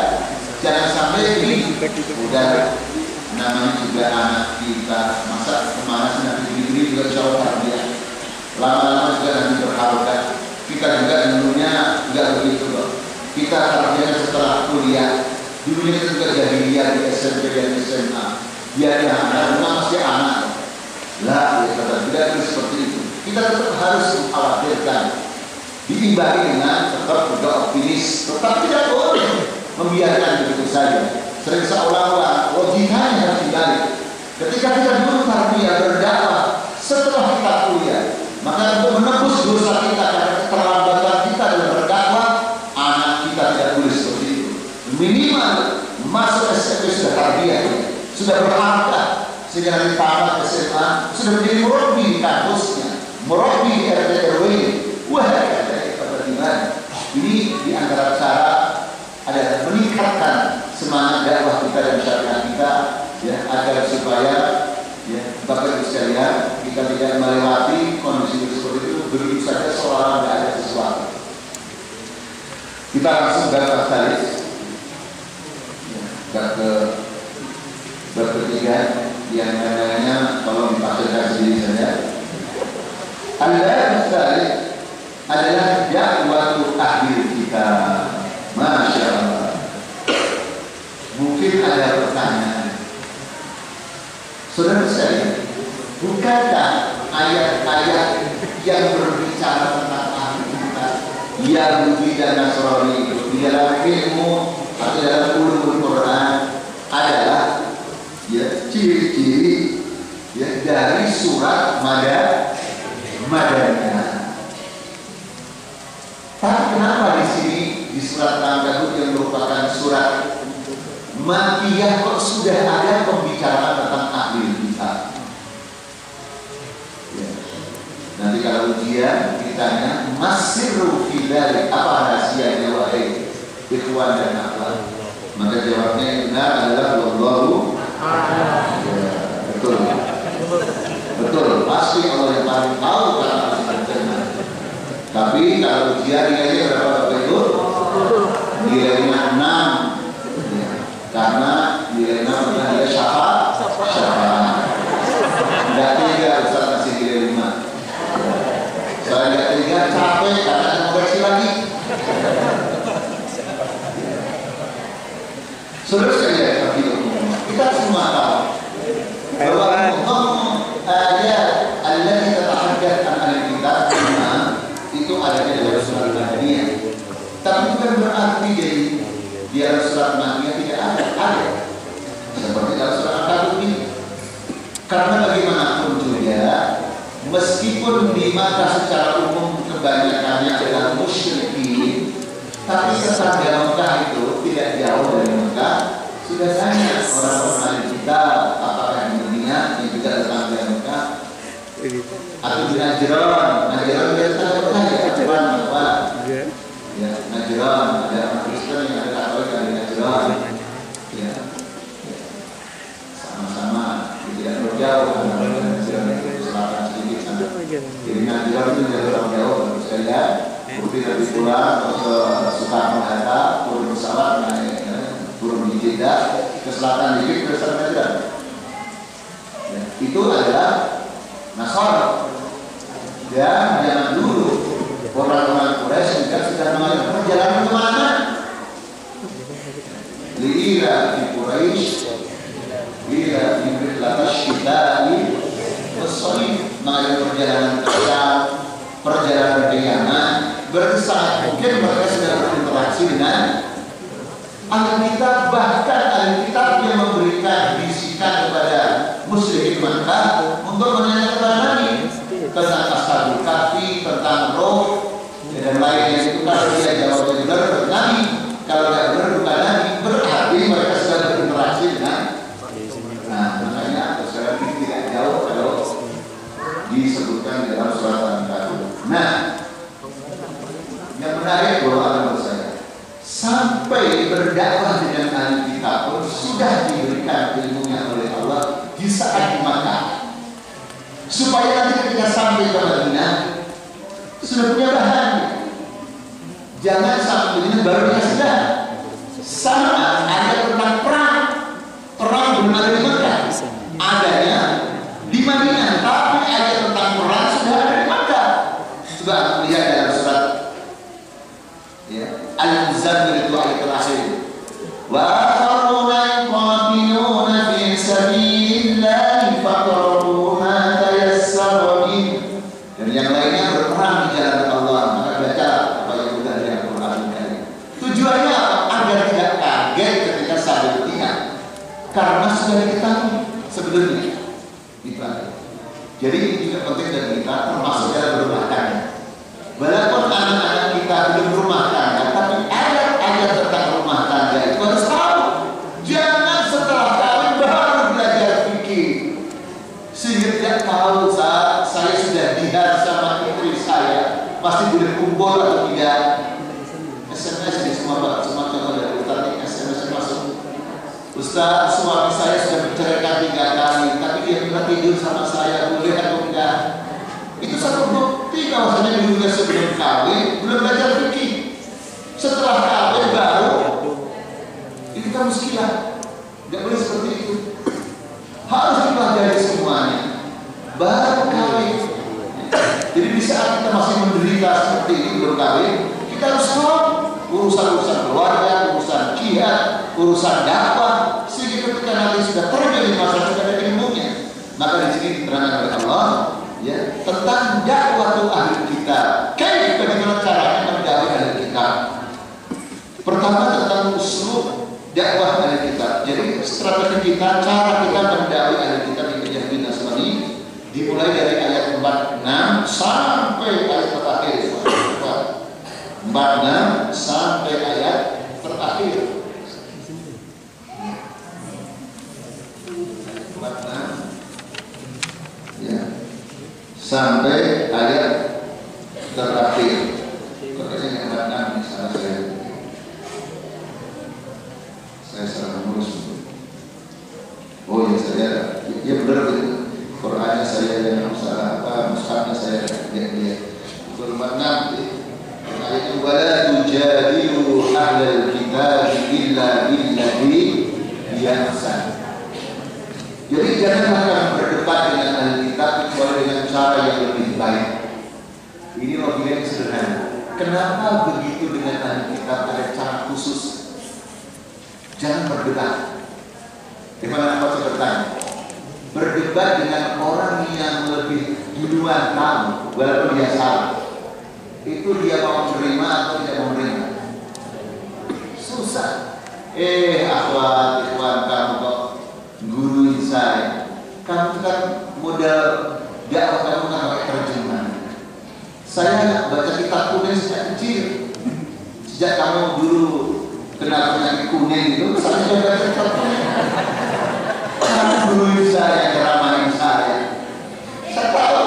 Jangan sampai ini udah namanya juga anak kita, masa kemana sih nanti gini juga jauh tarbiyah. Lama-lama juga nanti berharga. Kita juga dulunya nggak begitu loh. Kita tarbiyah setelah kuliah. Dulunya kita juga jahiliyah di SMP dan SMA. Biar anak rumah masih anak. Lah, ya tidak seperti itu. Kita tetap harus mengkhawatirkan, diimbangi dengan tetap juga optimis. Tetap tidak boleh membiarkan begitu saja. Sering seolah-olah logikanya harus dibalik. Ketika kita dulu tarbiyah berdakwah setelah kita kuliah, maka untuk menebus dosa kita karena keterlambatan kita dalam berdakwah, anak kita tidak boleh seperti itu. Minimal masuk SMP sudah tarbiyah, sudah berharga. Sehingga nanti tamat SMA sudah menjadi murabbi di kampusnya, murabbi di RT RW. Wah, bagaimana? Ini di antara cara adalah meningkatkan semangat dakwah kita dan syariat kita, ya, agar supaya ya Bapak Ibu sekalian kita tidak melewati kondisi seperti itu begitu saja seolah tidak ada sesuatu. Kita langsung ke talis, ya, ke berketiga yang namanya tolong ditafsirkan sendiri saja. Al-bab tsalits adalah dakwatu ahli kita. Masya Allah. Mungkin ada pertanyaan, saudara sekalian, bukankah ayat-ayat yang berbicara tentang ahli kita, Yahudi dan Nasrani itu di dalam ilmu atau dalam ulumul Quran adalah ya ciri-ciri ya dari surat Madaniyah. Tapi kenapa di sini di surat Al-Ankabut yang merupakan surat Makkiyah kok sudah ada pembicaraan tentang ahli kitab? Ya. Nanti kalau ujian ditanya masirru fi dzalik, apa rahasianya wahai ikhwan dan akhwat? Maka jawabnya yang benar adalah wallahu a'lam. Ya, betul. Betul, pasti Allah yang paling tahu karena tapi kalau ujian nilainya berapa Bapak Ibu? Nilainya 6 ya, karena nilai 6 adalah nilai syafaat. Tidak tiga Ustaz kasih nilai 5. Saya tidak tiga capek karena ada koreksi lagi. Saudara sekalian, kita semua tahu bahwa ada Allah yang terhadap anak kita itu adanya dalam surat Madaniyah. Tapi bukan berarti di dalam surat Madaniyah tidak ada. Seperti dalam surat Al-Ankabut ini. Karena bagaimanapun juga, meskipun di mata secara umum kebanyakannya adalah musyrikin, tapi tetangga Mekah itu tidak jauh dari Mekah. Sudah tanya orang-orang kita apakah di dunia yang juga tetangga Mekah atau di Najran biasa ya Najran, ada orang Kristen yang ada Katolik dari Najran, ya sama-sama tidak terlalu jauh karena Najran itu selatan sedikit sana. Jadi Najran itu tidak terlalu jauh menurut saya. Bukti dari pulang ke Soekarno Hatta, turun pesawat naik turun di Jeddah ke selatan dikit ke Najran. Ya, itu adalah Nasara. Dan zaman dulu orang-orang Quraisy juga sudah melakukan perjalanan kemana? Liira di Quraisy, liira di Rihlatas Syita'i Wassaif, melakukan perjalanan kecil, perjalanan ringan. Berarti sangat mungkin mereka sudah berinteraksi dengan ahli kitab, bahkan ahli kitab yang memberikan bisikan kepada musyrikin Makkah untuk menanyakan kepada Nabi tentang Ashabul Kahfi, tentang roh dan lainnya. Itu kalau dia jawabnya benar Nabi, kalau tidak benar bukan Nabi, berarti mereka sudah berinteraksi dengan. Nah, makanya sekarang ini tidak jauh kalau disebutkan di dalam surat Al-Ankabut. Nah, yang menarik bahwa menurut saya, sampai berdakwah dengan ahli kitab pun sudah diberikan ilmunya oleh Allah di saat di Makkah, supaya nanti ketika sampai ke Madinah sudah punya bahan. Jangan sampai begini baru sudah. Sama ada tentang perang. Perang belum ada di Mekah. Adanya di Madinah, tapi ada tentang perang sudah ada di Mekah. Coba lihat dalam surat ya, Al-Muzammil itu ayat terakhir. Wa akharuna yuqatiluna fi sabilillahi faqrabu ma tayassara min. Dan yang lainnya berperang di jalan Allah. Maka baca apa yang sudah di Al-Qur'an ini. Tujuannya agar tidak kaget ketika sambil bertindak. Karena sudah diketahui sebelumnya. Itu ada. Jadi ini juga penting dari kita, termasuk dalam berumah tangga. Walaupun anak-anak kita belum berumah tangga, tapi ayat-ayat tentang rumah tangga itu harus tahu. Jangan setelah kawin baru belajar fikih, sehingga tidak tahu saat saya sudah dihar sama istri saya pasti boleh kumpul atau tidak. SMS di semua contoh dari Ustaz, SMS masuk. Ustaz, suami saya sudah menceraikan 3 kali, tapi dia pernah tidur sama saya, boleh atau tidak? Itu satu bukti bahwasanya dulunya sebelum kawin belum belajar fikih. Setelah kawin baru itu kan muskilah. Tidak boleh seperti itu. Harus dipelajari semuanya baru kawin. Jadi di saat kita masih menderita seperti ini belum kawin, kita harus tahu urusan-urusan keluarga, urusan jihad, urusan dakwah, sehingga ketika nanti sudah terjadi masalah sudah ada ilmunya. Maka di sini diterangkan oleh Allah ya tentang dakwah ahli kita. Kayak bagaimana caranya mendakwai ahli kita. Pertama tentang usul dakwah ahli kita. Jadi strategi kita, cara kita mendakwai ahli kita di Yahudi Nasrani dimulai dari ayat 46 sampai ayat terakhir. 46 sampai ayat terakhir. 46 ya sampai ayat terakhir. Katanya yang 46 ini salah saya salah mengurus. Oh ya saya ya benar betul. Qurannya saya yang salah apa, mushafnya saya dia. 46 ayat wala tujadilu ahlal kitab illa billati hiya ahsan. Jadi janganlah kamu berdebat dengan ahli kitab kecuali dengan cara yang lebih baik. Ini logika yang sederhana. Kenapa begitu dengan ahli kitab ada cara khusus? Jangan berdebat. Gimana apa saya bertanya? Berdebat dengan orang yang lebih duluan tahu, walaupun dia salah. Itu dia mau menerima atau tidak mau menerima? Susah. Akhwat, ikhwan, kamu kok guruin saya. Kamu kan modal dakwah kamu kan pakai terjemahan. Saya baca kitab kuning sejak kecil. Sejak kamu dulu kenal penyakit kuning itu, saya sudah baca kitab kuning. Kamu guruin saya, ceramahin saya. Saya tahu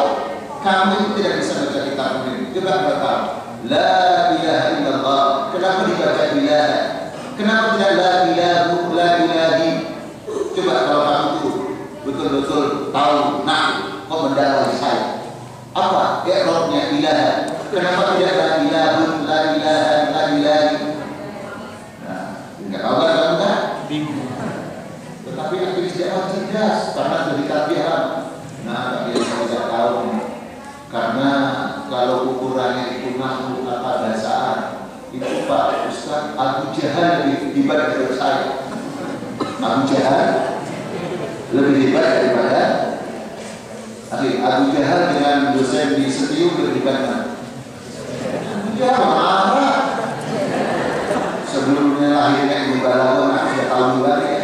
kamu itu tidak bisa baca kitab kuning. Coba baca la ilaha illallah. Kenapa dibaca ilaha? Kenapa tidak la ilahu la ilahi? Coba kalau kamu itu betul-betul tahu, nah, kok mendakwai saya. Apa i'rabnya ilaha? Kenapa tidak la ilahu la ilaha la ilahi? Nah, enggak tahu kan kamu kan? Bingung. Tetapi akhirnya tidak cerdas karena jadi tabiat. Nah, tapi saya tidak tahu. Karena kalau ukurannya itu nahwu kata bahasa Arab, itu Pak Ustaz Abu Jahal lebih hebat daripada saya. Abu Jahal lebih hebat daripada Abu Jahal dengan dosen di Setiu lebih hebat kan? Abu Jahal marah. Sebelumnya lahirnya Ibu Balawan aku sudah tahu juga ya.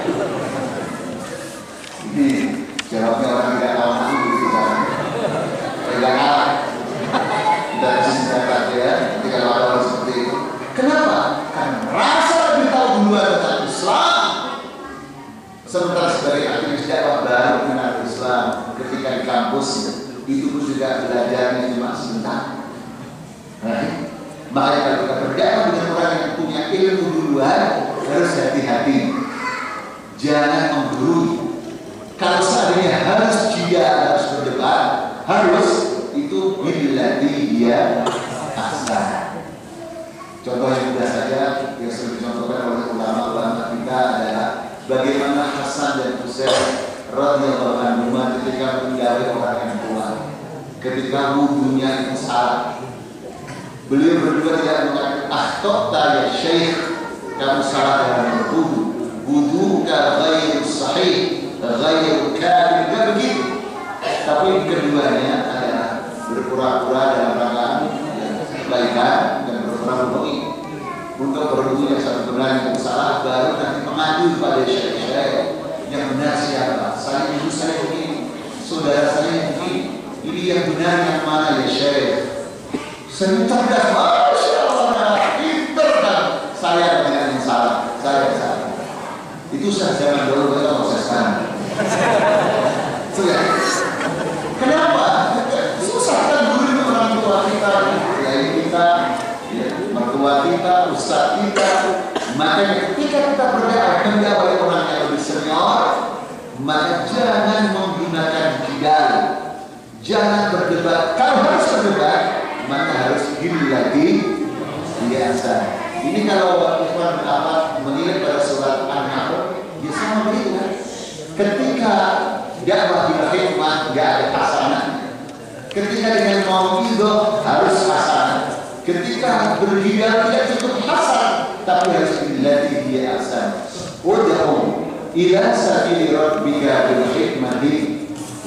Ini jawabnya orang tidak tahu aku begitu kan? Tidak kalah. Kita kasih senjata ya. Ketika kalau ada orang seperti itu. Kenapa? Karena rasa lebih tahu duluan tentang Islam. Sementara sebagai aktivis dakwah baru mengenal Islam ketika di kampus itu pun juga belajarnya cuma sebentar. Makanya kalau kita berdakwah dengan orang yang punya ilmu duluan harus hati-hati. Jangan menggurui. Kalau seandainya harus berdebat, harus itu billati dia ahsan. Contoh gawe orang yang tua. Ketika wudhunya itu salah, beliau berdua tidak mengatakan akhtota ya syekh, kamu salah dalam berwudu, wuduka ghairu sahih, ghairu kamil, tidak begitu. Tapi keduanya adalah berpura-pura dalam rangka kebaikan dan berpura-pura bohong untuk berwudu yang satu benar yang salah, baru nanti mengadu pada syekh yang benar siapa. Saya ibu saya begini, saudara saya begini. Ini yang benar yang mana ya syekh? Saya cerdas, masya Allah, pinter kan? Saya dengan yang salah, saya salah. Itu saya zaman dulu, kita mau sekarang. Sudah. Kenapa? Susah kan dulu orang tua kita, kiai kita, ya, mertua kita, ustaz kita. Makanya ketika kita berdakwah oleh orang yang lebih senior, maka jangan menggunakan jidal, jangan berdebat. Kalau harus berdebat, maka harus hilati biasa. Ini kalau ikhwan menilai pada surat An-Nahl, ya sama begitu kan. Ketika dakwah bil hikmah nggak ada hasanah. Ketika dengan mau'izah harus hasanah. Ketika berjidal tidak cukup hasan, tapi harus dilatih dia hasan. Ud'u ila sabili rabbika bil hikmati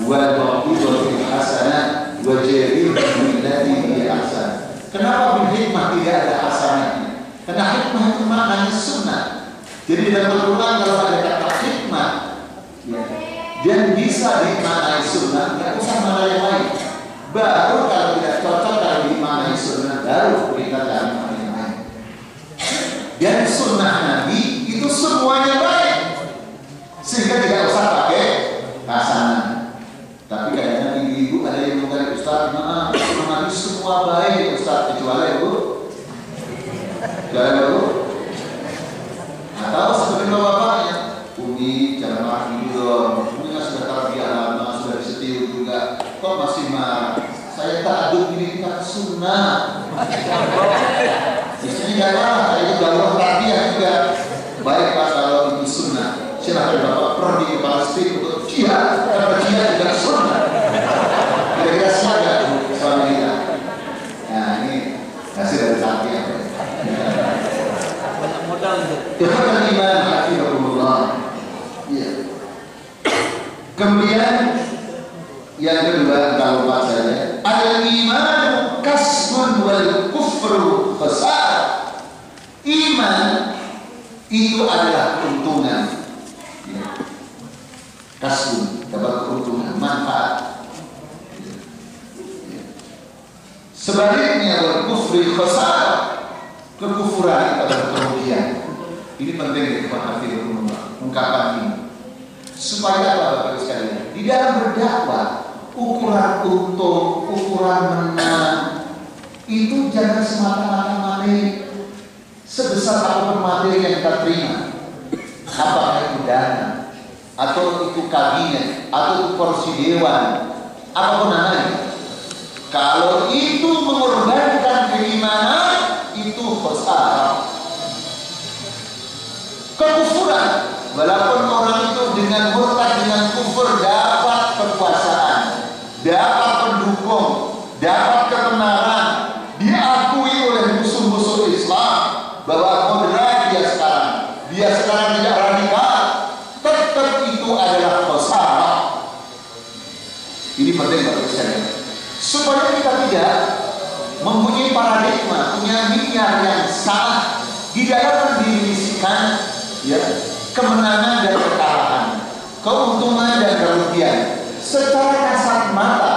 wal mau'izati hasanah wajadilhum billati hiya ahsan. Kenapa bil hikmah tidak ada hasanahnya? Karena hikmah itu maknanya sunnah. Jadi dalam Al-Quran kalau ada kata hikmah, ya, dan bisa dimaknai sunnah, nggak usah mana yang lain. Baru kalau tidak cocok kalau dimaknai sunnah, baru kita cari makna yang lain. Dan sunnah Nabi itu semuanya baik, sehingga tidak usah pakai hasanah. Tapi kadang-kadang ibu-ibu ada yang mengatakan, Ustaz, maaf, Nabi semua baik, Ustaz, kecuali ibu. Jangan dulu. Atau seperti bapaknya, Umi jangan marah ini dong. Umi kan sudah tarbiyah lama, sudah disetir juga. Kok masih marah? Saya takut ini kan sunnah. Istrinya nggak marah, saya itu dakwah tarbiyah juga. Baik Pak kalau itu sunnah. Silahkan Bapak pergi ke Palestina untuk jihad, karena jihad juga sunnah. Kira-kira siapa suami kita? Nah ini hasil dari tarbiyah. Banyak modal itu. Ikhwan iman hafizahumullah. Iya. Kemudian yang kedua kalau lupa saja, al-iman kasbun wal kufru khasar. Iman itu adalah keuntungan. Ya. Kasbun dapat keuntungan, manfaat. Ya. Sebaliknya wal kufri khasar, kekufuran itu adalah kerugian. Ini penting ya Pak ungkapan ini. Supaya apa Bapak sekalian? Di dalam berdakwah, ukuran untung, ukuran menang itu jangan semata-mata materi. Sebesar apapun materi yang kita terima, apakah itu dana, atau itu kabinet, atau itu kursi dewan, apapun namanya. Kalau itu mengorbankan keimanan, itu khasarah, kekufuran. Walaupun orang itu dengan murtad, dengan kufur dapat kekuasaan, dapat pendukung, dapat kebenaran, diakui oleh musuh-musuh Islam bahwa moderat dia sekarang tidak radikal, tetap itu adalah khasarah. Ini penting Bapak sekalian, supaya kita tidak mempunyai paradigma, punya niat yang salah di dalam mendefinisikan ya, kemenangan dan kekalahan, keuntungan dan kerugian secara kasat mata.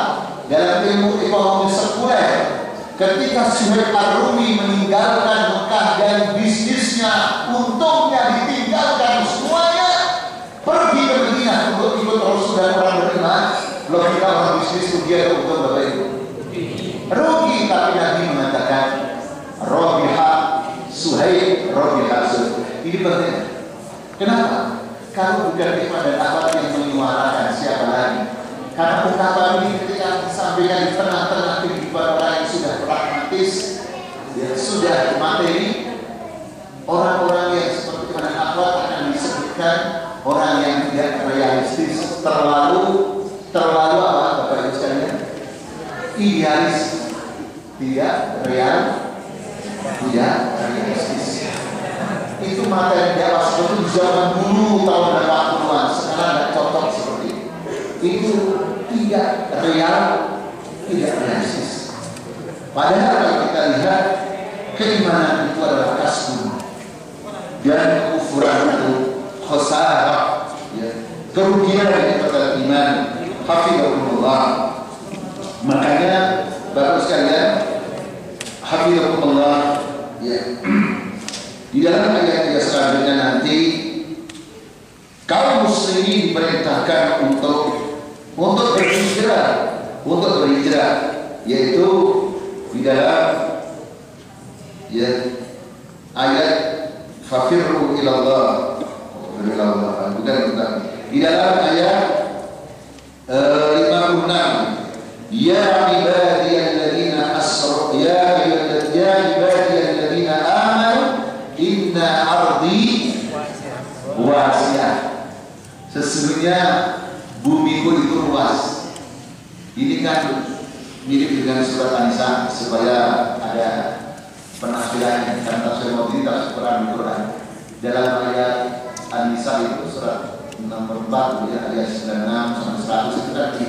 Dalam ilmu ekonomi sekuler, ketika Suhaib Ar-Rumi meninggalkan Mekah dan bisnisnya, untungnya ditinggalkan semuanya, pergi ke Madinah untuk ikut Rasul dan orang beriman. Logika orang bisnis rugi atau untung Bapak Ibu? Rugi, tapi Nabi mengatakan Robiha Suhaib, Robiha Suhaib. Ini penting. Kenapa? Kalau bukan ikhwan dan akhwat yang menyuarakan, siapa lagi? Karena ungkapan ini ketika disampaikan di tengah-tengah kehidupan orang yang sudah pragmatis, ya, sudah materi, orang-orang yang seperti mana akhwat akan disebutkan orang yang tidak realistis, terlalu apa? idealis, tidak realistis. Itu materi dakwah seperti zaman dulu tahun 80-an, sekarang tidak cocok seperti itu. Itu tidak realistis. Padahal kalau kita lihat, keimanan itu adalah kasbun dan kekufuran itu khosarah, ya. Kerugian itu adalah iman. Hafizahumullah. Makanya bapak sekalian, hafizahumullah, ya. Di dalam ayat-ayat selanjutnya nanti kaum muslimin diperintahkan untuk berhijrah, yaitu di dalam ya ayat fafirru ilallah, bukan di dalam ayat 56, ya ibadiyalladzina asrafu ya ibadiyalladzina amanu inna ardi wasi'ah, sesungguhnya bumiku itu luas. Ini kan mirip dengan surat An-Nisa, supaya ada penafsiran dan tafsir maudhi tafsir Quran. Dalam ayat An-Nisa itu surat nomor 4 ya, ayat 96 sampai 100 itu tadi.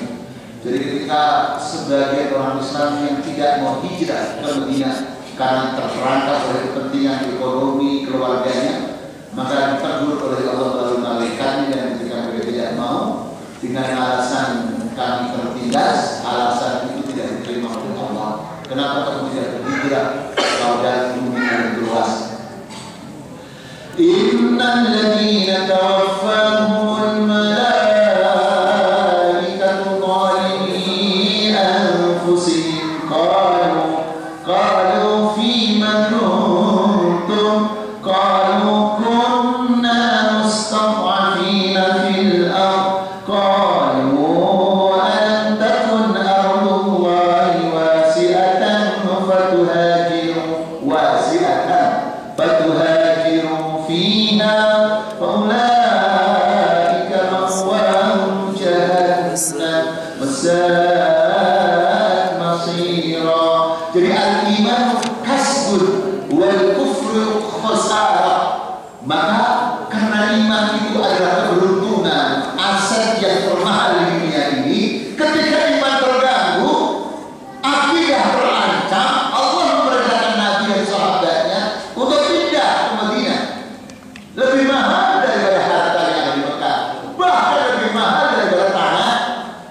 Jadi ketika sebagian orang Islam yang tidak mau hijrah ke Madinah karena terperangkap oleh kepentingan ekonomi keluarganya, maka ditegur oleh Allah melalui malaikatnya, dan ketika mereka tidak mau dengan alasan kami tertindas, alasan itu tidak diterima oleh Allah. Kenapa kamu tidak berhijrah kalau dalam bumi yang luas? Innal ladzina tawaffahumul malaikatu zalimi anfusihim qalu fima kuntum qalu kunna mustad'afina fil ardh qalu alam takun ardullahi wasi'atan fatuhajiru fiha faulaika ma'wahum jahannam wasa'at masira. Jadi al-iman kasbun wal kufru khasarah. Maka karena iman itu adalah keberuntungan, aset yang termahal di dunia ini, ketika iman terganggu, akidah terancam, Allah memerintahkan Nabi dan sahabatnya untuk pindah ke Madinah. Lebih mahal daripada harta yang ada di Mekah, bahkan lebih mahal daripada tanah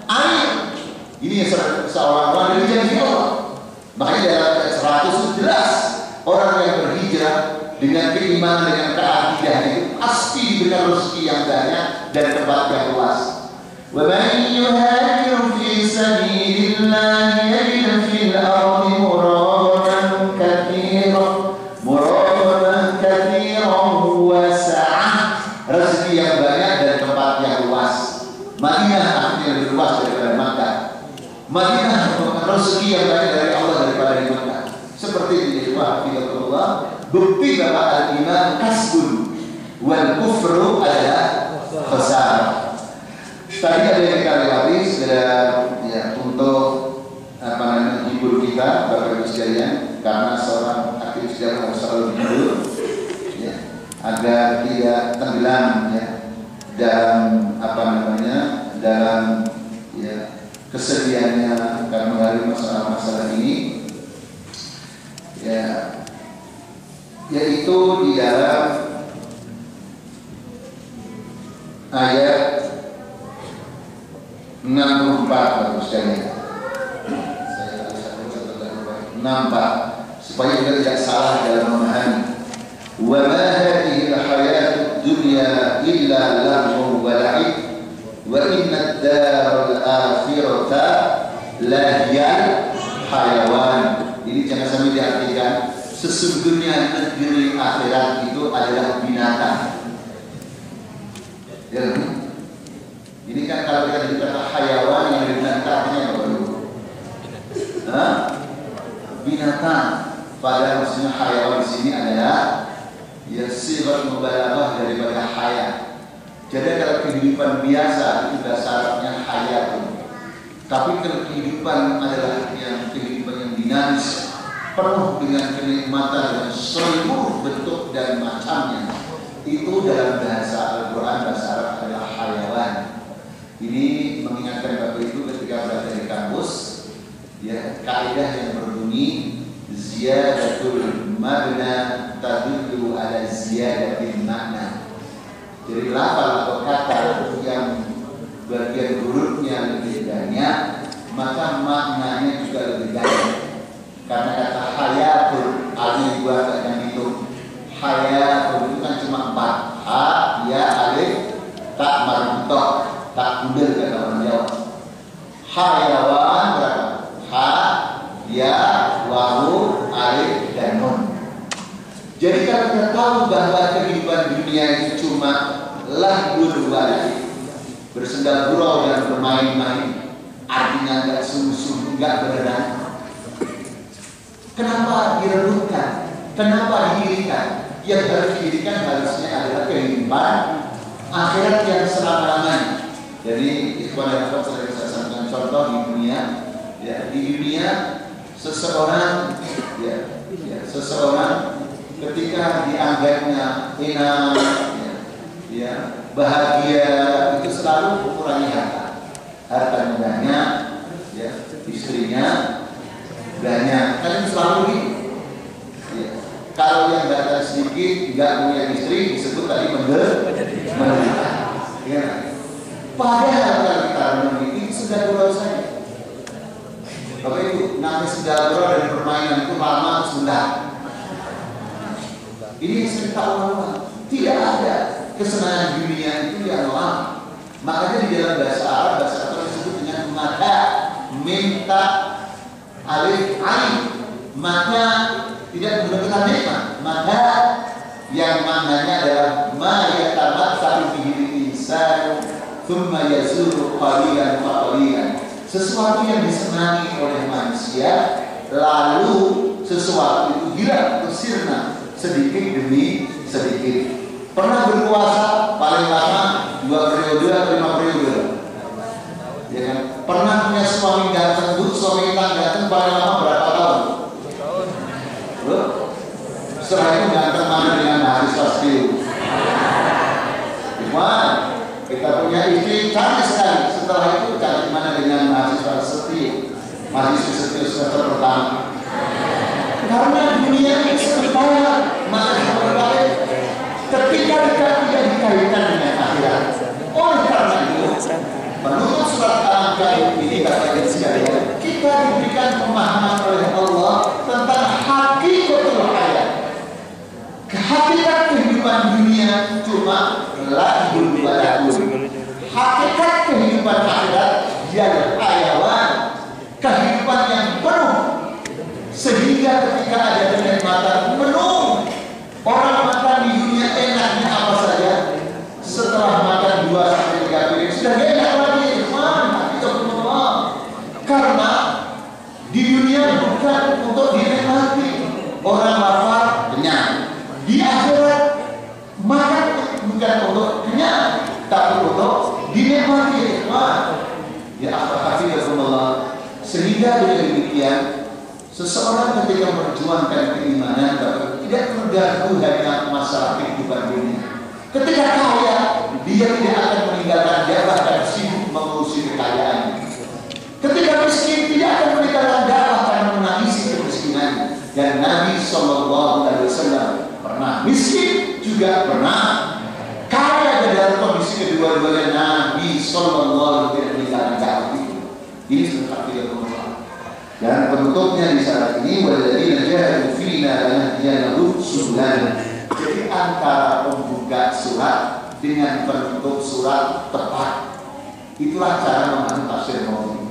air. Ini seolah-olah dari janji Allah. Makanya dalam ayat 100 itu jelas, orang yang berhijrah dengan keimanan, dengan keakidah itu pasti diberikan rezeki yang banyak dan tempat yang luas. Wa man yuhajir fi sabilillah yajid fil ardi muradaman katsiran wa sa'ah, rezeki yang banyak dan tempat yang luas. Madinah artinya lebih luas daripada Makkah. Madinah rezeki yang banyak dari Allah daripada di Makkah. Seperti ini Allah, bukti bahwa al-iman kasbun wal kufru adalah khasarah. Tadi ada yang kita lewati ya, untuk hibur kita Bapak Ibu sekalian, karena seorang aktivis dakwah harus selalu hibur ya, agar tidak tenggelam ya dalam dalam ya kesedihannya karena mengalami masalah-masalah ini ya, yaitu di dalam ayat 64 Bapak sekalian. Saya nampak supaya kita tidak salah dalam memahami. Wa ma hadhihi al-hayatud dunya illa lahwun wa la'ib wa inna ad-daral akhirata lahiyal hayawan. Ini jangan sampai diartikan sesungguhnya negeri akhirat itu adalah binatang. Ya. Ini kan kalau kita dikata hayawan yang binatangnya apa dulu? Binatang. Padahal maksudnya hayawan di sini adalah ya sifat mubalaghah daripada haya. Jadi kalau kehidupan biasa itu dasarnya hayatun. Tapi kehidupan adalah kehidupan yang dinamis, penuh dengan kenikmatan dan seluruh bentuk dan macamnya. Itu dalam bahasa Al-Quran, bahasa Arab adalah hayawan. Ini mengingatkan Bapak Ibu ketika berada di kampus, ya, kaidah yang berbunyi ziyadatul mabna tadullu ala ziyadatil makna. Jadi lafal atau kata yang bagian hurufnya lebih banyak, maka maknanya juga lebih banyak. Karena kata hayatul, alif dua yang itu hayatul itu kan cuma 4, ha, ya, alif, tak marbutoh, tak bundel kata orang Jawa. Hayawan berapa? Ha, ya, wawu, alif, dan nun. Jadi kalau kita tahu bahwa kehidupan dunia itu cuma lahul walid, bersenda gurau dan bermain-main, artinya nggak sungguh-sungguh, nggak beneran. Kenapa direnungkan? Kenapa didirikan? Yang harus didirikan harusnya adalah kehidupan akhirat yang selama-lamanya. Jadi ikhwan dan akhwat sering saya sampaikan contoh di dunia, ya, di dunia seseorang, seseorang ketika dianggapnya enak, ya, bahagia, itu selalu mengurangi hartanya banyak, ya, istrinya banyak, kan selalu gitu. Ya. Kalau yang datang sedikit, tidak punya istri, disebut tadi menderita. Ya. Padahal kalau kita memiliki sudah gurau saja. Bapak Ibu, nanti sudah gurau dan permainan itu lama sudah. Ini cerita ulama. Tidak ada kesenangan dunia itu yang lama. Makanya di dalam bahasa Arab disebut dengan mata, minta, alif, alif. Maka tidak menggunakan nikmat. Maka yang maknanya adalah ma yatamatsalu bihi insan thumma yazuru qalilan fa qalilan. Sesuatu yang disenangi oleh manusia, lalu sesuatu itu hilang, sirna, sedikit demi sedikit. Pernah berpuasa paling lama 2 periode atau 5 periode, ya kan? Pernah punya suami ganteng, suami ganteng paling lama berapa tahun? Loh? Setelah itu ganteng mana dengan mahasiswa skill? Gimana? Kita punya istri cantik sekali. Setelah itu cantik mana dengan mahasiswa setia? Mahasiswa setia semester pertama. Karena dunia ini sementara, maka sementara ketika kita tidak dikaitkan dengan akhirat. Oleh karena itu, menurut surat Al-Anbiya ini kata sekalian, kita diberikan pemahaman oleh Allah tentang hakikatul hayat. Hakikat kehidupan dunia cuma lahul walad. Hakikat kehidupan akhirat ialah hayawan, kehidupan yang penuh. Sehingga ketika ada kenikmatan penuh, orang makan di dunia enaknya apa saja, setelah makan 2-3 piring sudah enak lagi. Karena di dunia bukan untuk dinikmati. Orang lapar kenyang. Di akhirat makan bukan untuk kenyang, tapi untuk dinikmati. Ya alhamdulillah. Sehingga dengan demikian, seseorang ketika memperjuangkan keimanan tidak terganggu hanya masalah kehidupan dunia. Ketika kaya, dia tidak akan meninggalkan, dia bahkan sibuk mengurusi kekayaannya. Ketika miskin, tidak akan meninggalkan dakwah karena menangisi kemiskinan. Dan Nabi SAW pernah miskin, juga pernah kaya. Dalam kondisi kedua-duanya Nabi SAW tidak meninggalkan dakwah itu. Ini sudah tidak berubah. Dan penutupnya di saat ini, walladzina jahadu fina lanahdiyannahum subulana. Jadi antara pembuka surat dengan penutup surat tepat, itulah cara memahami tafsir Maulidi.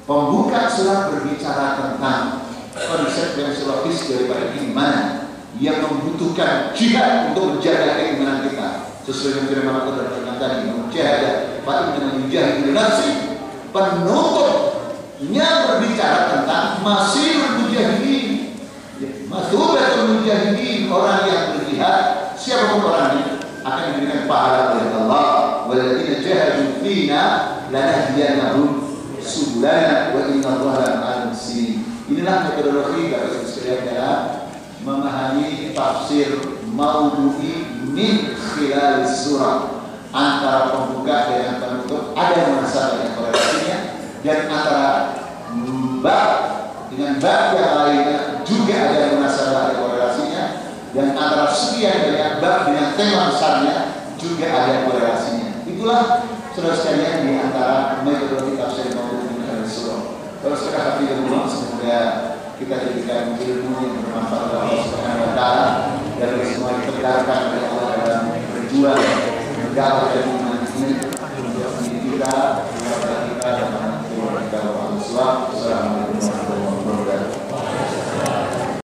Pembuka surat berbicara tentang konsep yang filosofis daripada keimanan yang membutuhkan jihad untuk menjaga keimanan kita. Sesuai dengan firman Allah dalam tadi, menjaga, fa inna yujahidu nafsi. Penutupnya berbicara tentang masirul mujahidin, masubatul mujahidin, orang yang berjihad, siapapun orangnya akan diberikan pahala oleh Allah. Walladzina jahadu fina lanahdiyannahum rusulana wa inna Allaha ma'al muhsinin. Inilah metodologi Bapak Ibu sekalian dalam memahami tafsir maudhu'i min khilal surah. Antara pembuka dengan penutup ada munasabah yang korelasinya, dan antara bab dengan bab yang lainnya juga ada munasabah yang korelasinya, dan antara sekian banyak bab dengan tema besarnya juga ada korelasinya. Itulah saudara sekalian di antara metodologi tafsir maudhu'i min khilal surah. Kalau sekarang hati Allah, semoga kita diberikan ilmu yang bermanfaat oleh Allah Subhanahu wa taala, dan semua ditegarkan oleh Allah dalam berjuang dakwah dan iman ini menjadi kita dan keluarga kita dan keluarga Allah. Wassalamualaikum.